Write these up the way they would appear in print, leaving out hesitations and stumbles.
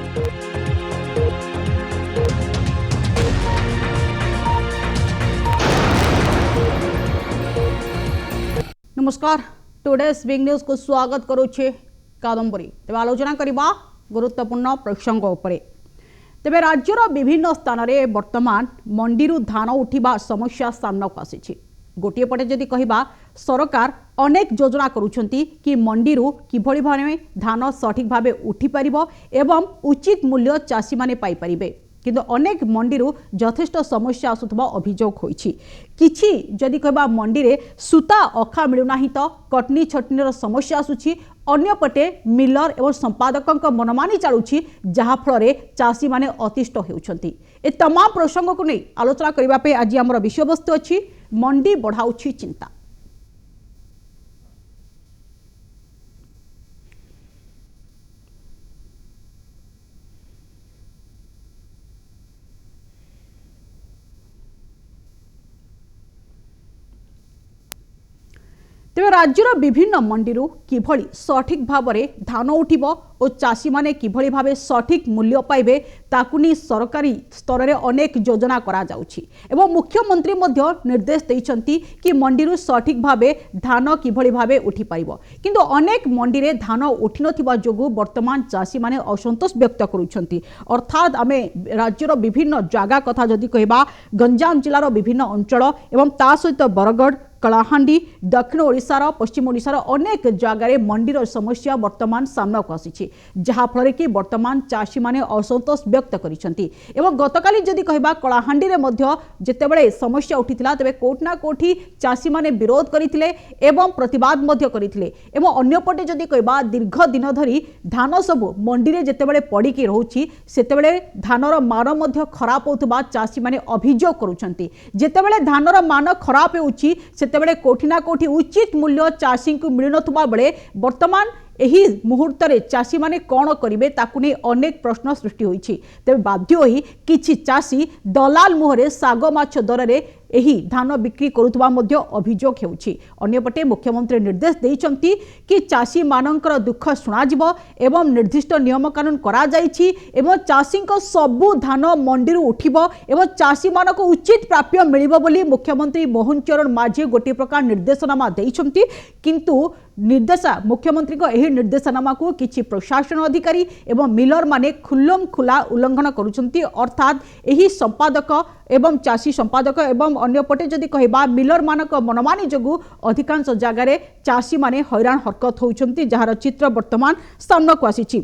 नमस्कार today's big news को स्वागत करुचे कादम्बरी तेज आलोचना करबा गुरुत्वपूर्ण प्रसंग उपरे तेबे राज्यर विभिन्न स्थान में वर्तमान मंडी धान उठिबा समस्या सामना को आसी गोटे पटे जदि कहबा सरकार अनेक योजना करुछंती कि मंडी किभली भावे धान सठिक भावे उठी पारिबो एवं उचित मूल्य चाषी माने पाई परिबे किंतु अनेक मंडी यथेष्ट समस्या आसुथबा अभियोग होईछि किछि जदि कहबा मंडी रे सूता अखा मिलुनाही तो कटनी छटनीर समस्या आसुछि अन्यपटे मिलर एवं संपादक मनमानी चलुछि जहा फल चाषी माने अतिष्ट हेउछंती ए तमाम प्रसंग को नहीं आलोचना करबा पे आज हमर विषयवस्तु अछि मंडी बढ़ाउछि चिंता। तेज राज्यर विभिन्न मंडी किभली सठिक भाव में धान उठिब और चाषी माने किभली भावे सठिक मूल्य पाइबे ताकु नहीं सरकारी स्तर में अनेक योजना करा जाउछि एवं मुख्यमंत्री मध्य निर्देश दैछंती कि मंडी सठिक भावे धान किभली भावे उठी पाइबो किंतु अनेक मंडी रे धान उठी नथिबा जोगु वर्तमान चाषी माने असंतोष व्यक्त करुछंती अर्थात आमे राज्यर विभिन्न जगह कथा जदि कहबा गंजाम जिलार विभिन्न अंचल एवं ता सहित बरगढ़ कलाहांडी दक्षिण ओडिशार पश्चिम ओडिशार अनेक जगार मंडीर समस्या वर्तमान सामना को आसी जहा फल कि वर्तमान चाषी माने असंतोष व्यक्त करिसेंती एवं गतकाली जदि कहबा कलाहांडी रे मध्य जेतेबेले समस्या उठिथिला तबे कोठना कोठी चाषी माने विरोध करिथिले एवं प्रतिवाद मध्य करिथिले एवं अन्यपटे जदि कहबा दीर्घ दिन धरी धान सबु मंडी रे जेतेबेले पड़िकी रहउछि सेतेबेले धानर मान मध्य खराब होतबा चाषी माने अभियोग करुछंती जेतेबेले धानर मान खराब हेउछि सेतेबेले कोठी ना कोठी उचित मूल्य चाषी को मिल नथुबा बेले वर्तमान एही मुहूर्त रे चाषी माने कौन करिवे ताकु नै अनेक प्रश्न सृष्टि होईछि तेबे बाध्य होई किछि चाषी दलाल मुहरे साग माछ दर रे एही धान बिक्री करुथबा मध्य अभियोग हेउछि अन्यपटे मुख्यमंत्री निर्देश दैछंती कि चाषी मानकर दुख सुना जिवो एवं निर्दिष्ट नियम कानून करा जाईछि एवं चाषी को सबु धान मंडी उठिबो एवं चाषी मानको उचित प्राप्य मिलिबो बोली मुख्यमंत्री मोहन चरण माझी गोटे प्रकार निर्देशनामा दैछंती किंतु निर्देशा मुख्यमंत्री को एही निर्देशनामा को किछि प्रशासन अधिकारी एवं मिलर माने खुल्लम खुला उल्लंघन करुछंती अर्थात एही संपादक एवं चाषी संपादक एवं अन्यपटे जदि कहबा मिलर मानक मनमानी जोगु अधिकांश जगार चाषी माने हैरान हरकत होउछंती जहार चित्र वर्तमान सामना को आसीछि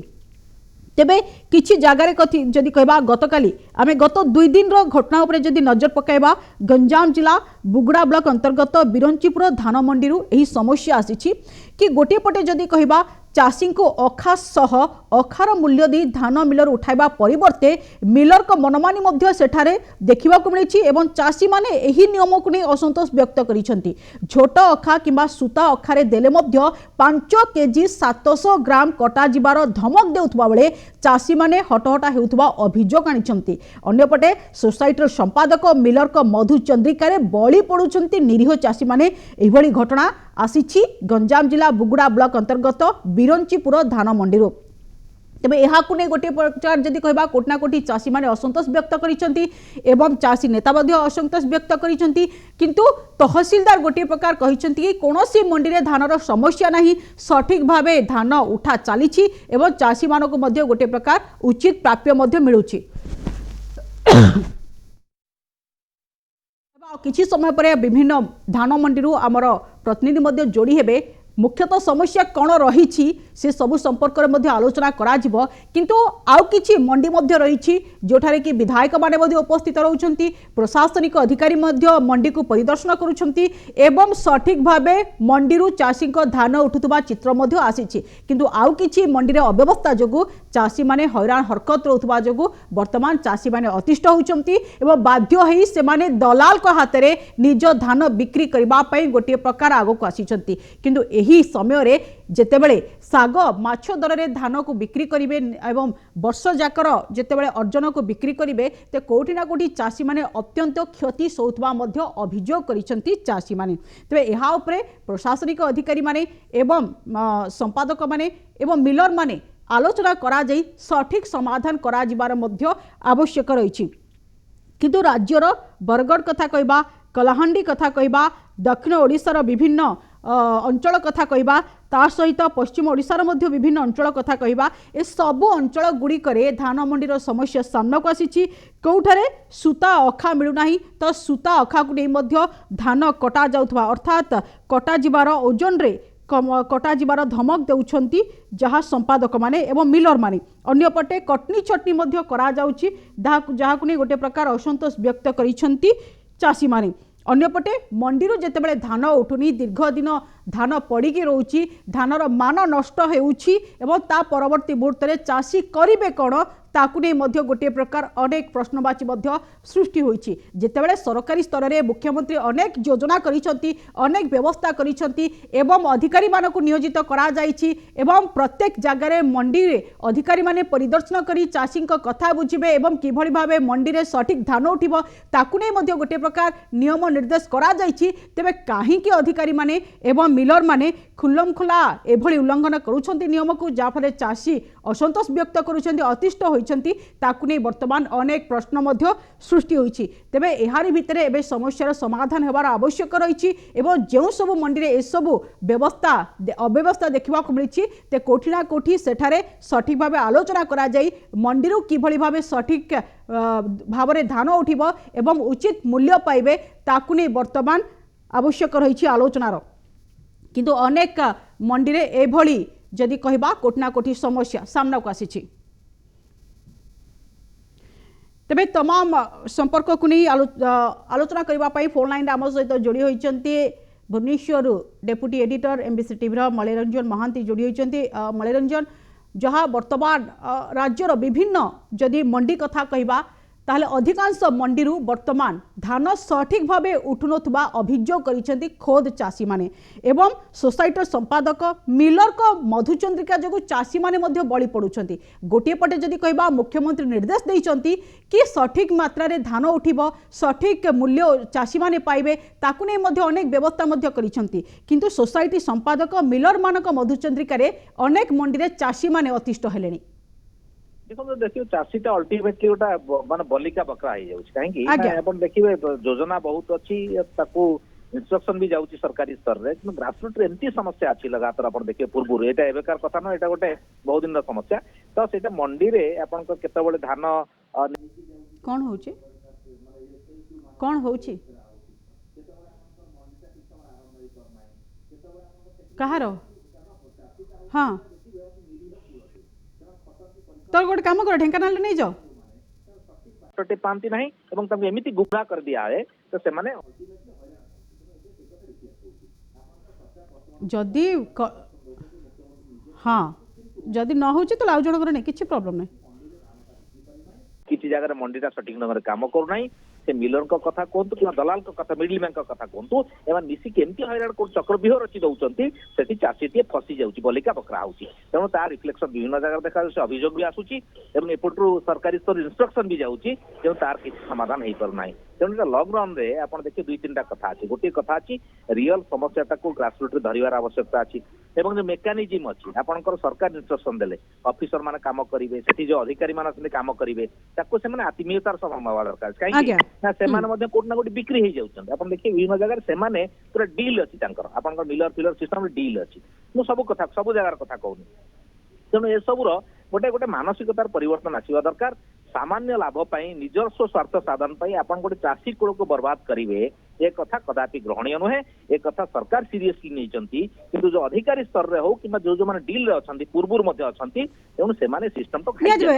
तेबे किछि जगार कथि जदि कहबा गतकाली आमे गत 2 दिन रो घटना उपरे जदि नजर पकाइबा गंजाम जिला बुगुड़ा ब्लॉक अंतर्गत बिरंचीपुर धान मंडी एही समस्या आसीछि कि गोटे पटे जदि कहबा चाषी को अखा सह अखार मूल्य दी धान मिलर उठाइबा परिवर्ते मिलर को मनमानी मध्य सेठारे देखिबा को मिलिछि एवं चाषी माने एही नियम को नै असंतोष व्यक्त करिसेंती छोट अखा किबा सूता अखारे देले मध्य 5 केजी 700 ग्राम कटा जिबार धमक देउथबा बेले चाषी माने हटहटा हेउथबा अभियोग आनिछंती अन्यपटे सोसाइटीर संपादक मिलर को मधु चंद्रिकारे बळी पडुछंती निरीह चाषी माने एभली घटना आसीछि गंजाम जिला बुगुड़ा ब्लॉक अंतर्गत बिरंचीपुर धान मंडी तेबे यहाकु नै गोटे प्रचार जदि कहबा कोटना कोटी चाषी माने असंतोष व्यक्त करिसेंती एवं चाषी नेता मध्य असंतोष व्यक्त करिसेंती किंतु तहसीलदार गोटे प्रकार कहिसेंती कि कोनोसी मंडी रे धानर समस्या नाही सठिक भावे धान उठा चलीछि एवं चाषी मानको मध्य गोटे प्रकार उचित प्राप्य मध्य मिलुछि किछि समय पर विभिन्न धान मंडी आमर प्रतिनिधि मध्य जोड़ी हेबे मुख्यतः समस्या कौन रही से सबु संपर्क में आलोचना करा जिवो किंतु आउ किछि मंडी मध्य रही जोठारे कि विधायक माने मध्य उपस्थित रहउछंती प्रशासनिक अधिकारी मध्य मंडी को परिदर्शन करुछंती एवं सठिक भावे मंडी चाषी को धान उठुतबा चित्र मध्य आसीछि किंतु आउ किछि मंडी रे अव्यवस्था जोगु चाषी माने हैरान हरकत रहउतबा जोगु वर्तमान चाषी माने अतिष्ठ होउछंती एवं बाध्य होई से माने दलाल को हाथ रे निज धान बिक्री करबा पई गोटे प्रकार आगो को आसीछंती किंतु एही समय रे जेतेबेले साग माछ दर रे धान को बिक्री करिवे एवं वर्ष जाकर जेतेबेले अर्जन को बिक्री करिवे ते कोठी ना कोठी चाषी माने अत्यंत क्षति सोथबा मध्य अभियोग करिसंती चाषी माने तबे एहा उपरे प्रशासनिक अधिकारी माने एवं संपादक माने एवं मिलर माने आलोचना करा जाई सठिक समाधान करा जिबार मध्य आवश्यक रही। किंतु राज्यर बरगढ़ कथा कहबा, कलाहांडी कथा कहबा, दक्षिण ओडिशार विभिन्न अंचल कथा कहबा, ता सहित पश्चिम ओडिशार मध्य विभिन्न अंचल कथा कहबा, ए सबु अंचल गुड़िकरे धान मंडीर समस्या सामना को आसी। कौठारे सूता अखा मिलूना तो सूता अखा को नहीं मध्य धान कटा जाउथबा, अर्थात कटा जिबार ओजन रे कटा जिबार धमक देउछंती जहाँ संपादक माने एवं मिलर माने। अन्यपटे कटनी छटनी मध्य करा जाउची, जहाँ को नहीं गोटे प्रकार असंतोष व्यक्त करिसंती चासी माने। अन्यपटे मंडी जितेबाला धान उठुनी, दीर्घ दिन धान पड़िकी रोची, धानर मान नष्ट होउछि एवं ता परवर्ती मुहूर्त में चाषी करिवे कौन ताकू नहीं मध्य गोटे प्रकार अनेक प्रश्नवाची मध्य सृष्टि होइछि। जेतेबेले सरकारी स्तर में मुख्यमंत्री अनेक योजना करिसंती, अनेक व्यवस्था करिसंती एवं अधिकारी मानकु नियोजित करा जाइछि एवं प्रत्येक जगार मंडी रे अधिकारी माने परिदर्शन करी चाषी कथा बुझिबे एवं किभଳି भाबे मंडी रे सठिक धान उठिबो ताकू नहीं मध्य गोटे प्रकार नियम निर्देश करा जाइछि। तेबे काहींकि अधिकारी माने एवं मिलर माने खुल्लम खुला एभଳି उल्लंघन करुछंती नियम को, जाफले चाषी असंतोष व्यक्त करुछंती, अतिष्ठ होइछंती, ताकू नहीं वर्तमान अनेक प्रश्न मध्य सृष्टि होइछि। तेबे एहारी भितरे एबे समस्यार समाधान हेबार आवश्यक रहिछि एवं जेउ सब मंडी रे ए सब व्यवस्था अव्यवस्था देखिबा को मिलिछि ते कोठी ना कोठी सेठारे सठिक भाबे आलोचना करा जाई मंडी रो किभଳି भाबे सठिक भाबरे धान उठिबो एवं उचित मूल्य पाइबे ताकू नहीं वर्तमान आवश्यक रहिछि आलोचनार। किंतु अनेक मंडी रे एभଳି जदि कहबा कोठना कोठी समस्या सामना को आसी। तेबे तमाम संपर्क को नहीं आलोचना करने फोन लाइन आम सहित जोड़ी होती Bhubaneswar deputy editor MBC TV Malayranjan Mahanti जोड़ी होती। मलयरंजन, जहाँ वर्तमान राज्यर विभिन्न जदि मंडी कथा कहबा ताहले अधिकांश मंडी वर्तमान धान सठिक भावे उठुनथुबा अभियोग करिसेंती खोद चाषी माने एवं सोसाइटर संपादक मिलर को मधुचंद्रिका जो चाषी माने मध्य बळी पडुछंती। गोटे पटे जदि कहबा मुख्यमंत्री निर्देश दैछंती कि सठिक मात्रा रे धान उठिबो, सठिक मूल्य चाषी माने पाइबे, ताकू नै मध्य अनेक व्यवस्था मध्य करिसेंती। किंतु सोसाइटी संपादक मिलर मानक मधुचंद्रिका रे अनेक मंडी रे चाषी माने अतिष्ठ हेलेनी। देखो देखिए चाषीटा अल्टीमेटली गोटा मान बलिका बकरा हो जाउछि काहेकि अपन देखिबे योजना बहुत अच्छी ताकू इंस्ट्रक्शन भी जाउछि सरकारी स्तर रे, कि ग्रासरूट रे एमती समस्या अछि लगातार अपन देखिए पूर्व एटा एबेकार कथा न, एटा गोटे बहुत दिन समस्या। तो सेटा मंडी रे अपन को केते बळे धान कोन होउछि कोन होउछि कहारो हाँ तो गोटे काम कर ढेंकानाल नहीं जाओ पाती ना एमती गुमराह कर दिया है तो से माने जदि हाँ जदि न हो तो आउ जन नहीं किसी प्रॉब्लम नहीं किसी जगह मंडीटा सठिक ढंग काम करूना से मिलर कथा कहतु कि दलाल कथा मिडिल मैन कथा कहतु एम मिसिक एमती हईराण चक्रव्यूह रचि दौरान से चाषीटे फसी जाऊँगी बलिका बकरा होती तेणु तार रिफ्लेक्शन विभिन्न जगह देखा अभियोग भी आसूची एपटू सरकारी स्तर इंस्ट्रक्शन भी जाऊँगी तेणु तार किसी समाधान हो पारना। तेणु लंग रन रे आप देखिए दुई तीन कथा अच्छी गोटे कथा अच्छी रियल समस्याटा को ग्रासरूट धरवार आवश्यकता अच्छी जो मेकानिजम अच्छी आपंकर सरकार इंस्ट्रक्शन देले ऑफिसर माने काम करेंगे से जो अधिकारी मान काम करेंगे से आत्मीयतार संभाव दरकार कहीं कोट ना कोटी बिक्री हो जाऊँ आप देखिए विभिन्न जगह से पूरा डील अच्छी आप मिलर फिलर सिस्टम डील अच्छी मुझे सब कथा सब जगार कथा कहूनी। तेणु ए सबूर गोटे गोटे मानसिकतार परिवर्तन आसवा दरकार। सामान्य लाभ पाई निजस्व स्वार्थ साधन पाई आपन गोटे चाषी कूल को बर्बाद करेंगे ए कथा कदापि ग्रहणीय नुहे। ए कथा सरकार सीरियसली नहीं किंतु जो अधिकारी स्तर रे हो कि जो जो माने डील रे अछंती पूर्वुर मध्ये अछंती तेणु से माने सिस्टम तो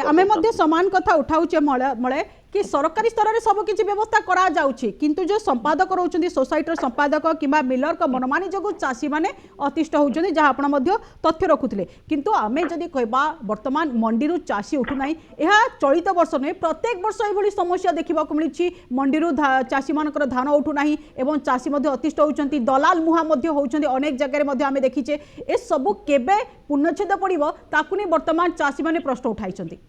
आमे मध्ये समान कथा उठाउचे मळे कि सरकारी स्तर रे सब किछि व्यवस्था करा जाउछि किंतु जो संपादक रहउछंती सोसाइटर संपादक किबा मिलर को मनमानी जगु चाषी माने अतिष्ठ होउछंती जहा आपण मध्ये तथ्य रखुथिले। किंतु आमे जदि कहबा वर्तमान मंडी रु चाषी उठु नाही एहा चलित वर्ष नै प्रत्येक वर्ष एभली समस्या देखिबा को मिलिछि मंडी रु चाषी मानकर धान उठु नाही एवं चाषी मध्ये अतिष्ठ होउछंती दलाल मुहा मध्ये होउछंती अनेक जगह मध्ये आमे देखिछे ए सब केबे पूर्णच्छेद पड़िबो ताकु नै वर्तमान चाषी माने प्रश्न उठाइछंती।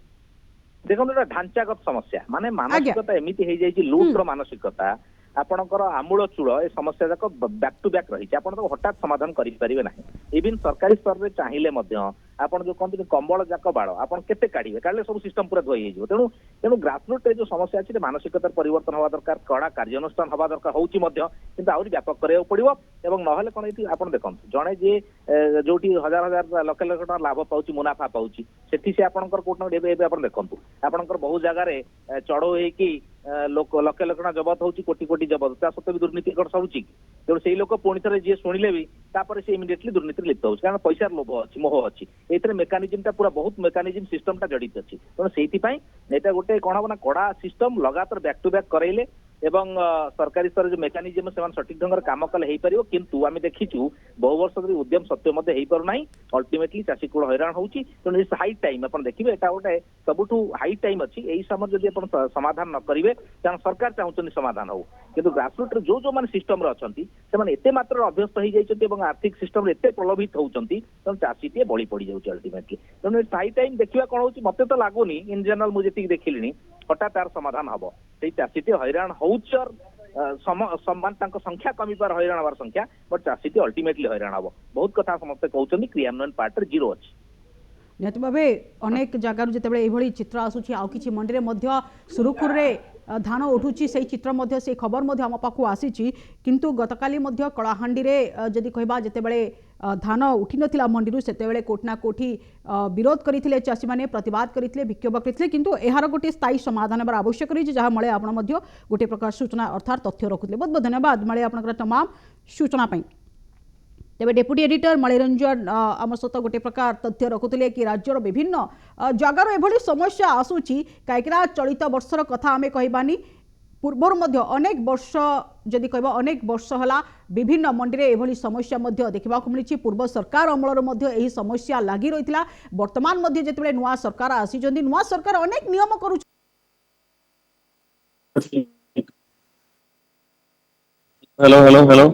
देखो ढांचागत समस्या माने मानसिकता एमिति हो जाए लुट्र मानसिकता आपणकर आमूल चूल ए समस्या जाक बैक टू बैक रही आप हठात समाधान करें ना। इवन सरकारी स्तर में चाहिए ଆପଣ ଯୋଉ କହନ୍ତି କମ୍ବଳ ଯାକ ବାଳ ଆପଣ କେତେ କାଢିବେ, କାଢିଲେ ସବୁ ସିଷ୍ଟମ ପୁରା ଧୋଇ ହେଇଯିବ। ତେଣୁ ତେଣୁ ଗ୍ରାସରୁଟ୍ ରେ ଯୋଉ ସମସ୍ୟା ଅଛି ମାନସିକତାର ପରିବର୍ତ୍ତନ ହବା ଦରକାର, କଡ଼ା କାର୍ଯ୍ୟାନୁଷ୍ଠାନ ହବା ଦରକାର, ହଉଛି ମଧ୍ୟ, କିନ୍ତୁ ଆହୁରି ବ୍ୟାପକ କରିବାକୁ ପଡିବ। ଏବଂ ନହେଲେ କଣ ଏଠି ଆପଣ ଦେଖନ୍ତୁ ଜଣେ ଯିଏ ଯୋଉଠି ହଜାର ହଜାର ଲକ୍ଷ ଲକ୍ଷ ଟଙ୍କା ଲାଭ ପାଉଛି, ମୁନାଫା ପାଉଛି, ସେଠି ସେ ଆପଣଙ୍କର କୋଉଠି ନା ଏବେ ଏବେ ଆପଣ ଦେଖନ୍ତୁ ଆପଣଙ୍କର ବହୁ ଜାଗାରେ ଚଢଉ ହେଇକି ଲୋକ ଲକ୍ଷ ଲକ୍ଷ ଟଙ୍କା ଜବତ ହଉଛି, କୋଟି କୋଟି ଜବତ, ତା ସତ୍ତ୍ୱେ ବି ଦୁର୍ନୀତି କଣ ସରୁଛି କି? ତେଣୁ ସେଇ ଲୋକ ପୁଣି ଥରେ ଯିଏ ଶୁଣିଲେ ବି ତାପରେ ସେ ଇମିଡିଏଟଲି ଦୁର୍ନୀତିରେ ଲିପ୍ତ ହଉଛି, କାରଣ ପଇସାର ଲୋଭ ଅଛି, ମୋହ ଅଛି। ଏଇଥିରେ ମେକାନିଜିମ ଟା ପୁରା ବହୁତ ମେକାନିଜିମ ସିଷ୍ଟମ ଟା ଜଡିତ ଅଛି। ତେଣୁ ସେଇଥିପାଇଁ ଏଇଟା ଗୋଟେ କଣ ହବ ନା କଡା ସିଷ୍ଟମ ଲଗାତାର ବ୍ୟାକ୍ ଟୁ ବ୍ୟାକ୍ କରାଇଲେ ଏବଂ ସରକାରୀ ସ୍ତରରେ ଯୋଉ ମେକାନିଜିମ ସେମାନେ ସଠିକ ଢଙ୍ଗରେ କାମ କଲେ ହେଇପାରିବ। କିନ୍ତୁ ଆମେ ଦେଖିଛୁ ବହୁ ବର୍ଷ ଧରି ଉଦ୍ୟମ ସତ୍ତ୍ୱେ ମଧ୍ୟ ହେଇପାରୁନାହିଁ, ଅଲ୍ଟିମେଟଲି ଚାଷୀ କୂଳ ହଇରାଣ ହଉଛି। ତେଣୁ ହାଇ ଟାଇମ୍ ଆପଣ ଦେଖିବେ ଏଟା ଗୋଟେ ସବୁଠୁ ହାଇ ଟାଇମ୍ ଅଛି, ଏଇ ସମୟରେ ଯଦି ଆପଣ ସମାଧାନ ନ କରିବେ, କାରଣ ସରକାର ଚାହୁଁଛନ୍ତି ସମାଧାନ ହଉ, କିନ୍ତୁ ଗ୍ରାସରୁଟ୍ରେ ଯୋଉମାନେ ସିଷ୍ଟମରେ ଅଛନ୍ତି ସେମାନେ ଏତେ ମାତ୍ରାରେ ଅଭ୍ୟସ୍ତ ହେଇଯାଇଛନ୍ତି ଏବଂ ଆର୍ଥିକ ସିଷ୍ଟମରେ ଏତେ ପ୍ରଲୋଭିତ ହଉଛନ୍ତି, ତେଣୁ ଚାଷୀଟିଏ ବଳି ପଡିଯାଉଛି ଅଲ୍ଟିମେଟଲି। ତେଣୁ ହାଇ ଟାଇମ୍ ଦେଖିବା କଣ ହଉଛି, ମତେ ତ ଲାଗୁନି ଇନ୍ ଜେନେରାଲ ମୁଁ ଯେତିକି ଦେଖିଲିଣି ହଠାତ୍ ତାର ସମାଧାନ ହବ। ସେଇ ଚାଷୀଟି ହଇରାଣ ହଉଛି, ସମାନ ତାଙ୍କ ସଂଖ୍ୟା କମିବାର ହଇରାଣ ହବାର ସଂଖ୍ୟା, ବଟ୍ ଚାଷୀଟି ଅଲ୍ଟିମେଟଲି ହଇରାଣ ହବ। ବହୁତ କଥା ସମସ୍ତେ କହୁଛନ୍ତି କ୍ରିୟାନ୍ୱୟନ ପାର୍ଟରେ ଜିରୋ ଅଛି। ନିହାତି ଭାବେ ଅନେକ ଜାଗାରୁ ଯେତେବେଳେ ଏଭଳି ଚିତ୍ର ଆସୁଛି, ଆଉ କିଛି ମଣ୍ଡିରେ ମଧ୍ୟ ସୁରୁଖୁରୁରେ ଧାନ ଉଠୁଛି, ସେଇ ଚିତ୍ର ମଧ୍ୟ ସେଇ ଖବର ମଧ୍ୟ ଆମ ପାଖକୁ ଆସିଛି। କିନ୍ତୁ ଗତକାଲି ମଧ୍ୟ କଳାହାଣ୍ଡିରେ ଯଦି କହିବା ଯେତେବେଳେ ଧାନ ଉଠି ନଥିଲା ମଣ୍ଡିରୁ, ସେତେବେଳେ କୋଠି ନା କୋଠି ବିରୋଧ କରିଥିଲେ ଚାଷୀମାନେ, ପ୍ରତିବାଦ କରିଥିଲେ, ବିକ୍ଷୋଭ କରିଥିଲେ। କିନ୍ତୁ ଏହାର ଗୋଟିଏ ସ୍ଥାୟୀ ସମାଧାନ ହେବାର ଆବଶ୍ୟକ ରହିଛି, ଯାହା ମଳେ ଆପଣ ମଧ୍ୟ ଗୋଟିଏ ପ୍ରକାର ସୂଚନା ଅର୍ଥାତ୍ ତଥ୍ୟ ରଖୁଥିଲେ। ବହୁତ ବହୁତ ଧନ୍ୟବାଦ ମଳେ ଆପଣଙ୍କର तमाम सूचना ପାଇଁ। तेज डेप्यूटी एडिटर मणिरंजन आम सहित गोटे प्रकार तथ्य रखुले कि राज्यर विभिन्न जगार एभली समस्या आसूची, कहीं चलित वर्षर कथा आम कहबानी, पूर्वर अनेक वर्ष जदि कह अनेक वर्ष है विभिन्न मंडी में एभली समस्या देखा मिली। पूर्व सरकार अमलर यही समस्या लगी रही है। वर्तमान जिते नुआ सरकार आसी, नुआ सरकार अनेक नियम करू हेलो हेलो हेलो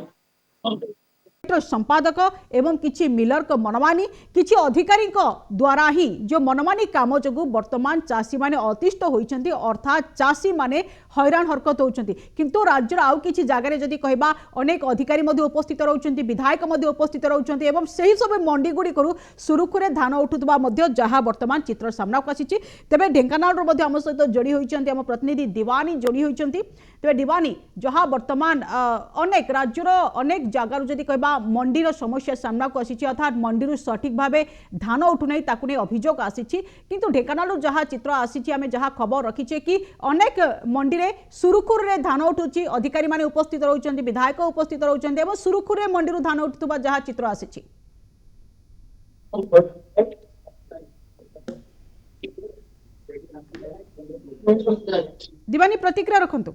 संपादक एवं किछि मिलर को मनमानी, किछि अधिकारी द्वारा ही जो मनमानी काम जो वर्तमान चाषी माने अतिष्ठ होइछन्ति, अर्थात चाषी माने हैरान हरकत होउछन्ति। किंतु राज्यर आउ किछि जागारे जदि कहबा अनेक अधिकारी मध्ये उपस्थित रहउछन्ति, विधायक मध्ये उपस्थित रहउछन्ति एवं सही सब मंडी गुडी करू सुरुखुरे धान उठुतबा मध्ये जहा वर्तमान चित्र सामना को आसीछि। तबे ढेंकानाल रो मध्ये हम सहित जोड़ी होइछन्ति हम प्रतिनिधि दीवानी जोड़ी होइछन्ति। तबे दीवानी जहा वर्तमान अनेक राज्यर अनेक जागार जदि कहबा मंडीर समस्या सामना को आसी, अर्थात मंडी सठिक भाव धान उठुना ताकू नहीं अभियोग आसी। किंतु ढेंकानाल जहाँ चित्र आसी, आम जहाँ खबर रखीचे कि अनेक मंडी में सुरुखुर रे धान उठुची, अधिकारी माने उपस्थित रहउछन्ति, विधायक उपस्थित रहउछन्ति एवं सुरुखुर रे मंडी धान उठुवा जहाँ चित्र आसी। दीवानी प्रतिक्रिया रखंतु।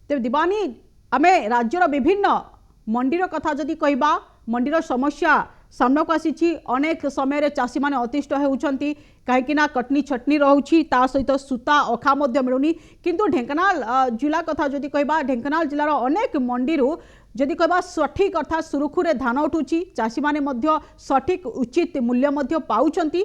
तेज दीवानी आम राज्यर विभिन्न मंडीर कथा जदि कहबा, मंडीर समस्या सामना को आसी। अनेक समय चाषी माने अतिष्ठ होउछन्ति, कहीं कटनी छटनी रोची, ता सहित सूता अखा मिलूनी। किंतु ढेंकानाल जिला कथा जदि कहबा, ढेंकानाल जिलार अनेक मंडी जदि कहबा सठिक अर्थात सुरुखुरे धान उठुची, चाषी माने मध्य सठिक उचित मूल्य मध्य पाउछन्ति।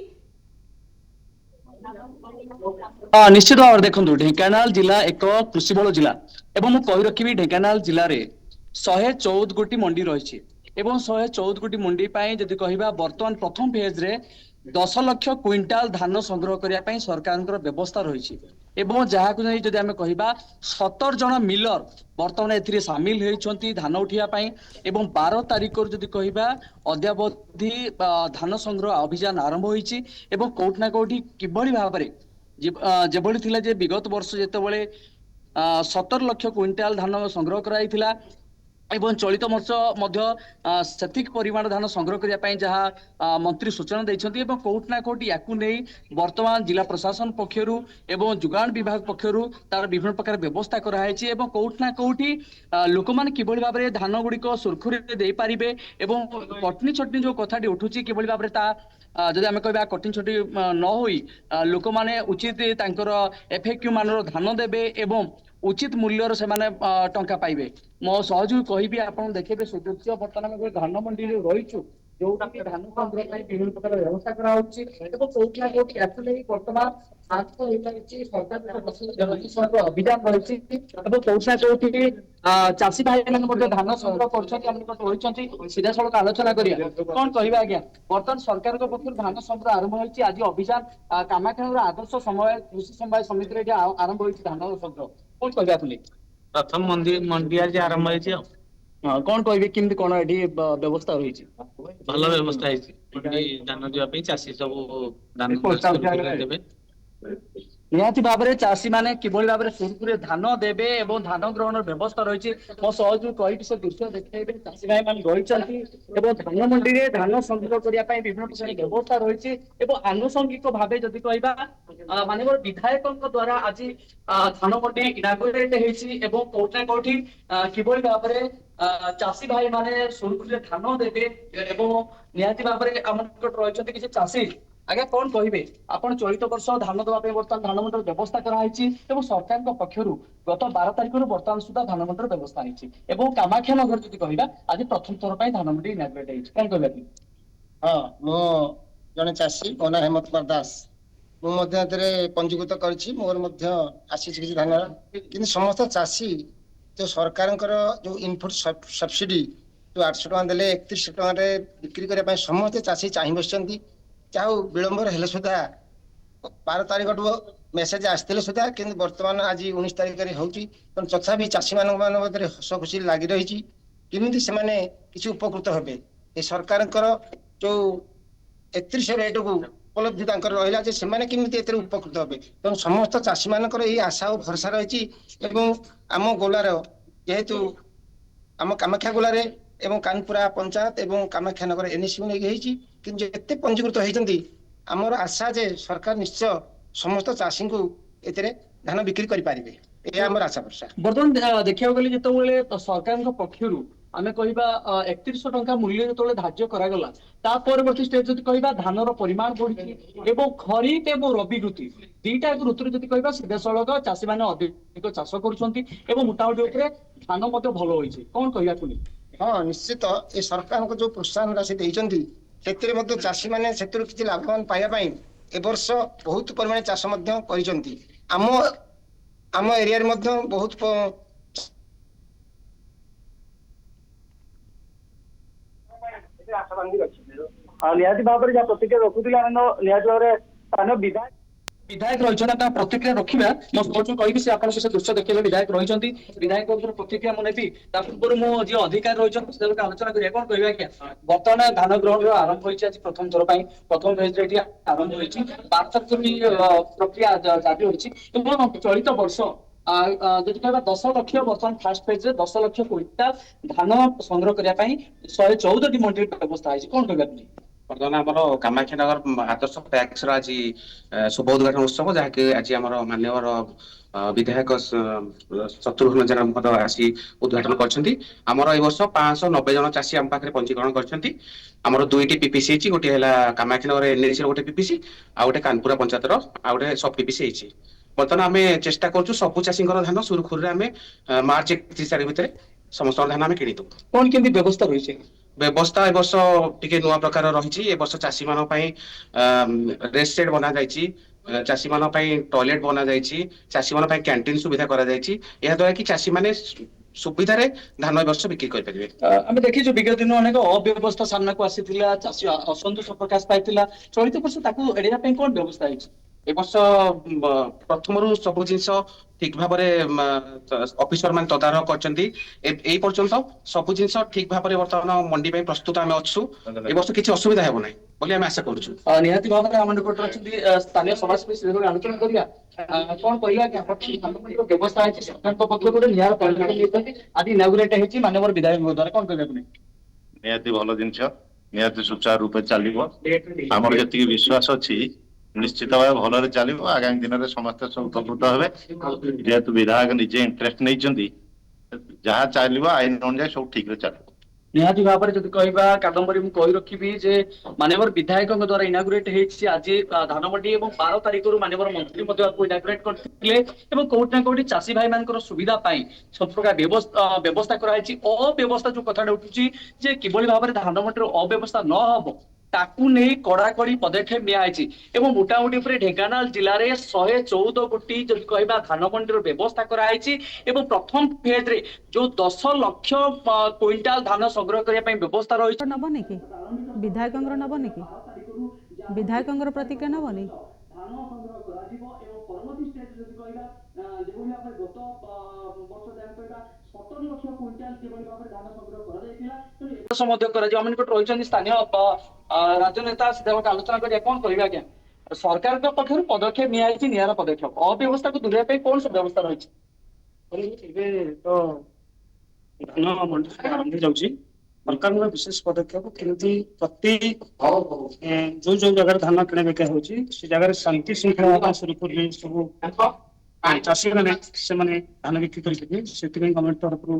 निश्चित भाव देखो ढेंकानाल जिला एक कृषि बहुल जिला एवं मुझे कही रखी ढेंकानाल जिले में 114 गोटी मंडी रही। 114 गोटी मंडी जदि कहबा वर्तमान प्रथम फेज रे 10 लाख क्विंटाल धान संग्रह करने सरकार व्यवस्था रही। जहाँ को जदि आम कहबा 17 जन मिलर वर्तमान ए सामिल होती धान उठापी। 12 तारिख जदि कहबा अद्यावधि धान संग्रह अभियान आरंभ होती। कोटि ना कोटि किभली भाव जेभली थिला जे विगत वर्ष जेतेबेले 17 लाख क्विंटाल धान संग्रह कराइथिला एवं चलित वर्ष सेतिक परिमाण धान संग्रह करने जहाँ मंत्री सूचना देइछन्ति। कोटि ना कोटि याकू नहीं वर्तमान जिला प्रशासन पक्षरु एवं जुगाण विभाग पक्षरु तार विभिन्न प्रकार व्यवस्था कराई। कोटि ना कोटि लोक मैंने किभली भाव में धान गुड़िक सुरखुरी दे पारिबे एवं कटनी छटनी जो कथाटी उठुची किभली भाव में जदि आम कह कटनी छटी न होई लोक मैंने उचित तांकर एफएक्यू मानर धान देबे एवं उचित मूल्यर से टंका पाइबे। मो सहज कहबी आप देखिए सुदृश्य बर्तमान धान मंडी रहीचु ଯୋଉଟା ଧାନ ସଂଗ୍ରହ ପାଇଁ ବିଭିନ୍ନ ପ୍ରକାର ବ୍ୟବସ୍ଥା କରାହଉଛି ଏବଂ କୋଉଠି ନା କୋଉଠି actually ବର୍ତ୍ତମାନ ଶାନ୍ତ ହେଇପାରିଛି ସରକାର ଅଭିଯାନ ରହିଛି ଏବଂ କୋଉଠି ନା କୋଉଠି ଚାଷୀ ଭାଇ ମାନେ ମଧ୍ୟ ଧାନ ସଂଗ୍ରହ କରୁଛନ୍ତି ଆମ ନିକଟରେ ରହିଛନ୍ତି ସିଧାସଳଖ ଆଲୋଚନା କରିବା କଣ କହିବା ଆଜ୍ଞା ବର୍ତ୍ତମାନ ସରକାରଙ୍କ ପକ୍ଷରୁ ଧାନ ସଂଗ୍ରହ ଆରମ୍ଭ ହୋଇଛି ଆଜି ଅଭିଯାନ କାମାକ୍ଷାନଗର ଆଦର୍ଶ ସମବାୟ କୃଷି ସମବାୟ ସମିତିରେ ଏଠି ଆରମ୍ଭ ହୋଇଛି ଧାନ ସଂଗ୍ରହ କଣ କହିବା ଆପଣ ପ୍ରଥମ ମଣ୍ଡି ଆଜି ଆରମ୍ଭ ହେଇଛି ଆଉ ହଁ କଣ କହିବେ କେମିତି କଣ ଏଠି ବ୍ୟବସ୍ଥା ରହିଛି ଭଲ ବ୍ୟବସ୍ଥା ହେଇଛି ମଣ୍ଡି ଧାନ ଯିବା ପାଇଁ ଚାଷୀ ସବୁ ଧାନ ଦେବେ। ନିହାତି ଭାବରେ ଚାଷୀ ମାନେ କିଭଳି ଭାବରେ ସୁରୁଖୁରୁରେ ଧାନ ଦେବେ ଏବଂ ଧାନ ଗ୍ରହଣର ବ୍ୟବସ୍ଥା ରହିଛି ମୋ ସହଯୋଗ କହିକି ସେ ଦୃଶ୍ୟ ଦେଖେଇବେ ଚାଷୀ ଭାଇ ମାନେ ରହିଛନ୍ତି ଏବଂ ଧାନ ମଣ୍ଡିରେ ଧାନ ସଂଗ୍ରହ କରିବା ପାଇଁ ବିଭିନ୍ନ ପ୍ରକାର ବ୍ୟବସ୍ଥା ରହିଛି ଏବଂ ଆନୁଷଙ୍ଗିକ ଭାବେ ଯଦି କହିବା ମାନନୀୟ ବିଧାୟକଙ୍କ ଦ୍ଵାରା ଆଜି ଧାନ ମଣ୍ଡି ଇନାଗୁରେଟ ହେଇଛି ଏବଂ କୋଉଠି ନା କୋଉଠି କିଭଳି ଭାବରେ ଚାଷୀ ଭାଇ ମାନେ ସୁରୁଖୁରୁରେ ଧାନ ଦେବେ ଏବଂ ନିହାତି ଭାବରେ ଆମ ନିକଟରେ ରହିଛନ୍ତି କିଛି ଚାଷୀ ଆଜ୍ଞା କଣ କହିବେ ଆପଣ ଚଳିତ ବର୍ଷ ଧାନ ଦେବା ପାଇଁ ବର୍ତ୍ତମାନ ଧାନ ମଣ୍ଡିର ବ୍ୟବସ୍ଥା କରାଯାଇଛି ଏବଂ ସରକାରଙ୍କ ପକ୍ଷରୁ ଗତ 12 ତାରିଖରୁ ବର୍ତ୍ତମାନ ସୁଦ୍ଧା ଧାନ ମଣ୍ଡିର ବ୍ୟବସ୍ଥା ହେଇଛି ଏବଂ କାମାକ୍ଷାନଗର ଯଦି କହିବା ଆଜି ପ୍ରଥମ ଥର ପାଇଁ ଧାନ ମଣ୍ଡି ଇନାଗୁରେଟ ହେଇଛି କଣ କହିବା ହଁ ମୁଁ ଜଣେ ଚାଷୀ ମୋ ନାଁ ହେମନ୍ତ କୁମାର ଦାସ ମୁଁ ମଧ୍ୟ ଏଥିରେ ପଞ୍ଜୀକୃତ କରିଛି ମୋର ମଧ୍ୟ ଆସିଛି କିଛି ଧାନ କିନ୍ତୁ ସମସ୍ତ ଚାଷୀ ଯୋଉ ସରକାରଙ୍କର ଯୋଉ ଇନପୁଟ ସବସିଡି ଯୋଉ 800 ଟଙ୍କା ଦେଲେ 3100 ଟଙ୍କାରେ ବିକ୍ରି କରିବା ପାଇଁ ସମସ୍ତେ ଚାଷୀ ଚାହିଁ ବସିଛନ୍ତି ଯାହା ହଉ ବିଳମ୍ବରେ ହେଲେ ସୁଦ୍ଧା 12 ତାରିଖଠୁ ମେସେଜ ଆସିଥିଲେ ସୁଦ୍ଧା କିନ୍ତୁ ବର୍ତ୍ତମାନ ଆଜି 19 ତାରିଖରେ ହଉଛି ତେଣୁ ତଥାପି ଚାଷୀ ମାନଙ୍କ ମଧ୍ୟରେ ହସ ଖୁସି ଲାଗି ରହିଛି କେମିତି ସେମାନେ କିଛି ଉପକୃତ ହେବେ ଏ ସରକାରଙ୍କର ଯୋଉ 3100 ରେଟକୁ ଉପଲବ୍ଧି ତାଙ୍କର ରହିଲା ଯେ ସେମାନେ କେମିତି ଏଥିରେ ଉପକୃତ ହେବେ ତେଣୁ ସମସ୍ତ ଚାଷୀ ମାନଙ୍କର ଏଇ ଆଶା ଓ ଭରସା ରହିଛି ଏବଂ ଆମ ଗୋଲାର ଯେହେତୁ ଆମ କାମାକ୍ଷା ଗୋଲାରେ ଏବଂ କାନପୁରା ପଞ୍ଚାୟତ ଏବଂ କାମାକ୍ଷାନଗର ଏନଏସି ନେଇକି ହେଇଛି କିନ୍ତୁ ଯେତେ ପଞ୍ଜୀକୃତ ହେଇଛନ୍ତି ଆମର ଆଶା ଯେ ସରକାର ନିଶ୍ଚୟ ସମସ୍ତ ଚାଷୀଙ୍କୁ ଏଥିରେ ଧାନ ବିକ୍ରି କରିପାରିବେ ଏହା ଆମର ଆଶା ଭରସା ବର୍ତ୍ତମାନ ଦେଖିବାକୁ ଗଲେ ଯେତେବେଳେ ସରକାରଙ୍କ ପକ୍ଷରୁ ଆମେ କହିବା 3100 ଟଙ୍କା ମୂଲ୍ୟ ଯେତେବେଳେ ଧାର୍ଯ୍ୟ କରାଗଲା ତା ପରବର୍ତ୍ତୀ ଷ୍ଟେଜ ଯଦି କହିବା ଧାନର ପରିମାଣ ବଢିଛି ଏବଂ ଖରିଫ ଏବଂ ରବି ଋତୁ ଦିଟା ଋତୁରେ ଯଦି କହିବା ସିଧାସଳଖ ଚାଷୀ ମାନେ ଅଧିକ ଚାଷ କରୁଛନ୍ତି ଏବଂ ମୋଟାମୋଟି ଉପରେ ଧାନ ମଧ୍ୟ ଭଲ ହୋଇଛି କଣ କହିବାକୁ ହଁ ନିଶ୍ଚିତ ଏ ସରକାରଙ୍କ ଯୋଉ ପ୍ରୋତ୍ସାହନ ରାଶି ଦେଇଛନ୍ତି ସେଥିରେ ମଧ୍ୟ ଚାଷୀ ମାନେ ସେଥିରୁ କିଛି ଲାଭବାନ ପାଇବା ପାଇଁ ଏ ବର୍ଷ ବହୁତ ପରିମାଣରେ ଚାଷ ମଧ୍ୟ କରିଛନ୍ତି ଆମ ଆମ ଏରିଆରେ ମଧ୍ୟ ବହୁତ ନିହାତି ଭାବରେ ଯାହା ପ୍ରତିକ୍ରିୟା ରଖୁଥିଲେ ଆମେ ନିହାତି ଭାବରେ ସ୍ଥାନୀୟ ବିଧାୟକ ରହିଛନ୍ତି ଆପଣ ପ୍ରତିକ୍ରିୟା ରଖିବା ମୁଁ ସହଯୋଗ କହିବି ସେ ଆପଣଙ୍କ ସେ ଦୃଶ୍ୟ ଦେଖେଇବେ ବିଧାୟକ ରହିଛନ୍ତି ବିଧାୟକଙ୍କର ପ୍ରତିକ୍ରିୟା ମୁଁ ନେବି ତା ପୂର୍ବରୁ ମୁଁ ଯିଏ ଅଧିକାରୀ ରହିଛନ୍ତି ସେ ଆଲୋଚନା କରିବା କଣ କହିବା ଆଜ୍ଞା ବର୍ତ୍ତମାନ ଧାନ ଗ୍ରହଣର ଆରମ୍ଭ ହୋଇଛି ଆଜି ପ୍ରଥମ ଥର ପାଇଁ ପ୍ରଥମ ଫେଜରେ ଏଠି ଆରମ୍ଭ ହୋଇଛି 12 ତାରିଖ ପ୍ରକ୍ରିୟା ଜାରି ହୋଇଛି ଏବଂ ଚଳିତ ବର୍ଷ ଯଦି କହିବା 10 ଲକ୍ଷ ବର୍ତ୍ତମାନ ଫାଷ୍ଟ ଫେଜରେ 10 ଲକ୍ଷ କ୍ୱିଣ୍ଟାଲ ଧାନ ସଂଗ୍ରହ କରିବା ପାଇଁ 114ଟି ମଣ୍ଡିର ବ୍ୟବସ୍ଥା ହେଇଛି କଣ କହିବା ବର୍ତ୍ତମାନ ଆମର କାମାକ୍ଷାନଗର ଆଦର୍ଶ ପ୍ୟାକ୍ସର ଆଜି ଶୁଭ ଉଦ୍ଘାଟନ ଉତ୍ସବ ଯାହାକି ଆଜି ଆମର ମାନ୍ୟବର ବିଧାୟକ ଶତ୍ରୁଘ୍ନ ଜେନା ମହୋଦୟ ଆସି ଉଦ୍ଘାଟନ କରିଛନ୍ତି ଆମର ଏ ବର୍ଷ 590 ଜଣ ଚାଷୀ ଆମ ପାଖରେ ପଞ୍ଜୀକରଣ କରିଛନ୍ତି ଆମର ଦୁଇଟି ପିପିସି ହେଇଛି ଗୋଟେ ହେଲା କାମାକ୍ଷାନଗର ଏନଏସି ର ଗୋଟେ ପିପିସି ଆଉ ଗୋଟେ କାନପୁରା ପଞ୍ଚାୟତର ଆଉ ଗୋଟେ ସବ୍ ପିପିସି ହେଇଛି ବର୍ତ୍ତମାନ ଆମେ ଚେଷ୍ଟା କରୁଛୁ ସବୁ ଚାଷୀଙ୍କର ଧାନ ସୁରୁଖୁରୁରେ ଆମେ ମାର୍ଚ୍ଚ 31 ତାରିଖ ଭିତରେ ସମସ୍ତଙ୍କ ଧାନ ଆମେ କିଣିଦେବୁ କଣ କେମିତି ବ୍ୟବସ୍ଥା ରହିଛି ବ୍ୟବସ୍ଥା ଏ ବର୍ଷ ଟିକେ ନୂଆ ପ୍ରକାର ରହିଛି ଏ ବର୍ଷ ଚାଷୀ ମାନଙ୍କ ପାଇଁ ରେଷ୍ଟ ସେଟ୍ ବନା ଯାଇଛି ଚାଷୀ ମାନଙ୍କ ପାଇଁ ଟଏଲେଟ ବନା ଯାଇଛି ଚାଷୀ ମାନଙ୍କ ପାଇଁ କ୍ୟାଣ୍ଟିନ ସୁବିଧା କରାଯାଇଛି ଏହା ଦ୍ୱାରା କି ଚାଷୀ ମାନେ ସୁବିଧାରେ ଧାନ ଏ ବର୍ଷ ବିକ୍ରି କରିପାରିବେ ଆମେ ଦେଖିଛୁ ବିଗତ ଦିନ ଅନେକ ଅବ୍ୟବସ୍ଥା ସାମ୍ନାକୁ ଆସିଥିଲା ଚାଷୀ ଅସନ୍ତୋଷ ପ୍ରକାଶ ପାଇଥିଲା ଚଳିତ ବର୍ଷ ତାକୁ ଏଡେଇବା ପାଇଁ କଣ ବ୍ୟବସ୍ଥା ହେଇଛି ଏ ବର୍ଷ ପ୍ରଥମରୁ ସବୁ ଜିନିଷ ଠିକ ଭାବରେ ଅଫିସର ମାନେ ତଦାରଖ କରିଛନ୍ତି ଏଇ ପର୍ଯ୍ୟନ୍ତ ସବୁ ଜିନିଷ ଠିକ ଭାବରେ ବର୍ତ୍ତମାନ ମଣ୍ଡି ପାଇଁ ପ୍ରସ୍ତୁତ ଆମେ ଅଛୁ ଏ ବର୍ଷ କିଛି ଅସୁବିଧା ହେବ ନାହିଁ ବୋଲି ଆମେ ଆଶା କରୁଛୁ ନିହାତି ଭାବରେ ଆମ ନିକଟରେ ଅଛନ୍ତି ସ୍ଥାନୀୟ ସମାଜସେବୀ ସେ ଆଲୋଚନା କରିବା କଣ କହିବା ବ୍ୟବସ୍ଥା ହେଇଛି ସରକାରଙ୍କ ପକ୍ଷରୁ ଗୋଟେ ନିଆର ପଦକ୍ଷେପ ନେଇଛନ୍ତି ଆଜି ଇନାଗୁରେଟ ହେଇଛି ମାନ୍ୟବର ବିଧାୟକଙ୍କ ଦ୍ୱାରା କଣ କହିବାକୁ ନିହାତି ଭଲ ଜିନିଷ ନିହାତି ସୁଚାରୁ ରୂପେ ଚାଲିବ ଆମର ଯେତିକି ବିଶ୍ୱାସ ଅଛି ନିଶ୍ଚିତ ଭାବେ ଭଲରେ ଚାଲିବ ଆଗାମୀ ଦିନରେ ସମସ୍ତେ ସବୁ ଉପକୃତ ହେବେ ଯେହେତୁ ବିଧାୟକ ନିଜେ ଇଣ୍ଟରେଷ୍ଟ ନେଇଛନ୍ତି ଯାହା ଚାଲିବ ଆଇନ ଅନୁଯାୟୀ ସବୁ ଠିକରେ ଚାଲିବ ନିହାତି ଭାବରେ ଯଦି କହିବା କାଦମ୍ବରୀ ମୁଁ କହି ରଖିବି ଯେ ମାନ୍ୟବର ବିଧାୟକଙ୍କ ଦ୍ୱାରା ଇନାଗୁରେଟ ହେଇଛି ଆଜି ଧାନ ମଣ୍ଡି ଏବଂ 12 ତାରିଖରୁ ମାନ୍ୟବର ମନ୍ତ୍ରୀ ମଧ୍ୟ ଇନାଗୁରେଟ କରିଥିଲେ এবং কোটি না কোটি চাষী ভাই ମାନଙ୍କର ସୁବିଧା ପାଇଁ ସବୁ ପ୍ରକାର ବ୍ୟବସ୍ଥା କରାଯାଇଛି। ଅବ୍ୟବସ୍ଥା ଯୋଉ କଥାଟା ଉଠୁଛି ଯେ କିଭଳି ଭାବରେ ଧାନ ମଣ୍ଡିର ଅବ୍ୟବସ୍ଥା ନ ହବ ତାକୁ ନେଇ କଡାକଡି ପଦକ୍ଷେପ ନିଆଯାଇଛି ଏବଂ ମୋଟାମୋଟି ଉପରେ ଢେଙ୍କାନାଳ ଜିଲ୍ଲାରେ 114 କୋଟି ଯଦି କହିବା ଧାନ ମଣ୍ଡିର ବ୍ୟବସ୍ଥା କରାଯାଇଛି ଏବଂ ପ୍ରଥମ ଫେଜରେ ଯୋଉ 10 ଲକ୍ଷ କ୍ୱିଣ୍ଟାଲ ଧାନ ସଂଗ୍ରହ କରିବା ପାଇଁ ବ୍ୟବସ୍ଥା ରହିଛି। ନବନି କି ବିଧାୟକଙ୍କର ନବନି କି ବିଧାୟକଙ୍କର ପ୍ରତିକ୍ରିୟା ନବନି? ଧାନ ସଂଗ୍ରହ କରାଯିବ ଏବଂ ପରବର୍ତ୍ତୀ ଷ୍ଟେଜ ଯଦି କହିବା ଯେଭଳି ଭାବରେ ଗତ ବର୍ଷ ଯାହା କହିବା 17 ଲକ୍ଷ କ୍ୱିଣ୍ଟାଲ ଯେଭଳି ଭାବରେ ଧାନ ସଂଗ୍ରହ କରାଯାଇଥିଲା ତେଣୁ ମଧ୍ୟ କରାଯିବ। ଆମ ନିକଟରେ ରହିଛନ୍ତି ସ୍ଥାନୀୟ ରାଜନେତା ସେମାନଙ୍କ ଆଲୋଚନା କରିବା କଣ କହିବା ଆଜ୍ଞା ସରକାରଙ୍କ ପକ୍ଷରୁ ପଦକ୍ଷେପ ନିଆଯାଇଛି ନିଆରା ପଦକ୍ଷେପ ଅବ୍ୟବସ୍ଥାକୁ ଦୂରେଇବା ପାଇଁ କଣ ସବୁ ବ୍ୟବସ୍ଥା ରହିଛି? ଏବେ ତ ଧାନ ମଣ୍ଡି ଆରମ୍ଭ ଯାଉଛି ସରକାରଙ୍କର ବିଶେଷ ପଦକ୍ଷେପ କେମିତି ପ୍ରତି ଯୋଉ ଯୋଉ ଜାଗାରେ ଧାନ କିଣା ବିକା ହଉଛି ସେ ଜାଗାରେ ଶାନ୍ତି ଶୃଙ୍ଖଳା ସୁରୁଖୁରୁରେ ସବୁ ଚାଷୀ ମାନେ ସେମାନେ ଧାନ ବିକ୍ରି କରିପାରିବେ ସେଥିପାଇଁ ଗଭର୍ଣ୍ଣମେଣ୍ଟ ତରଫରୁ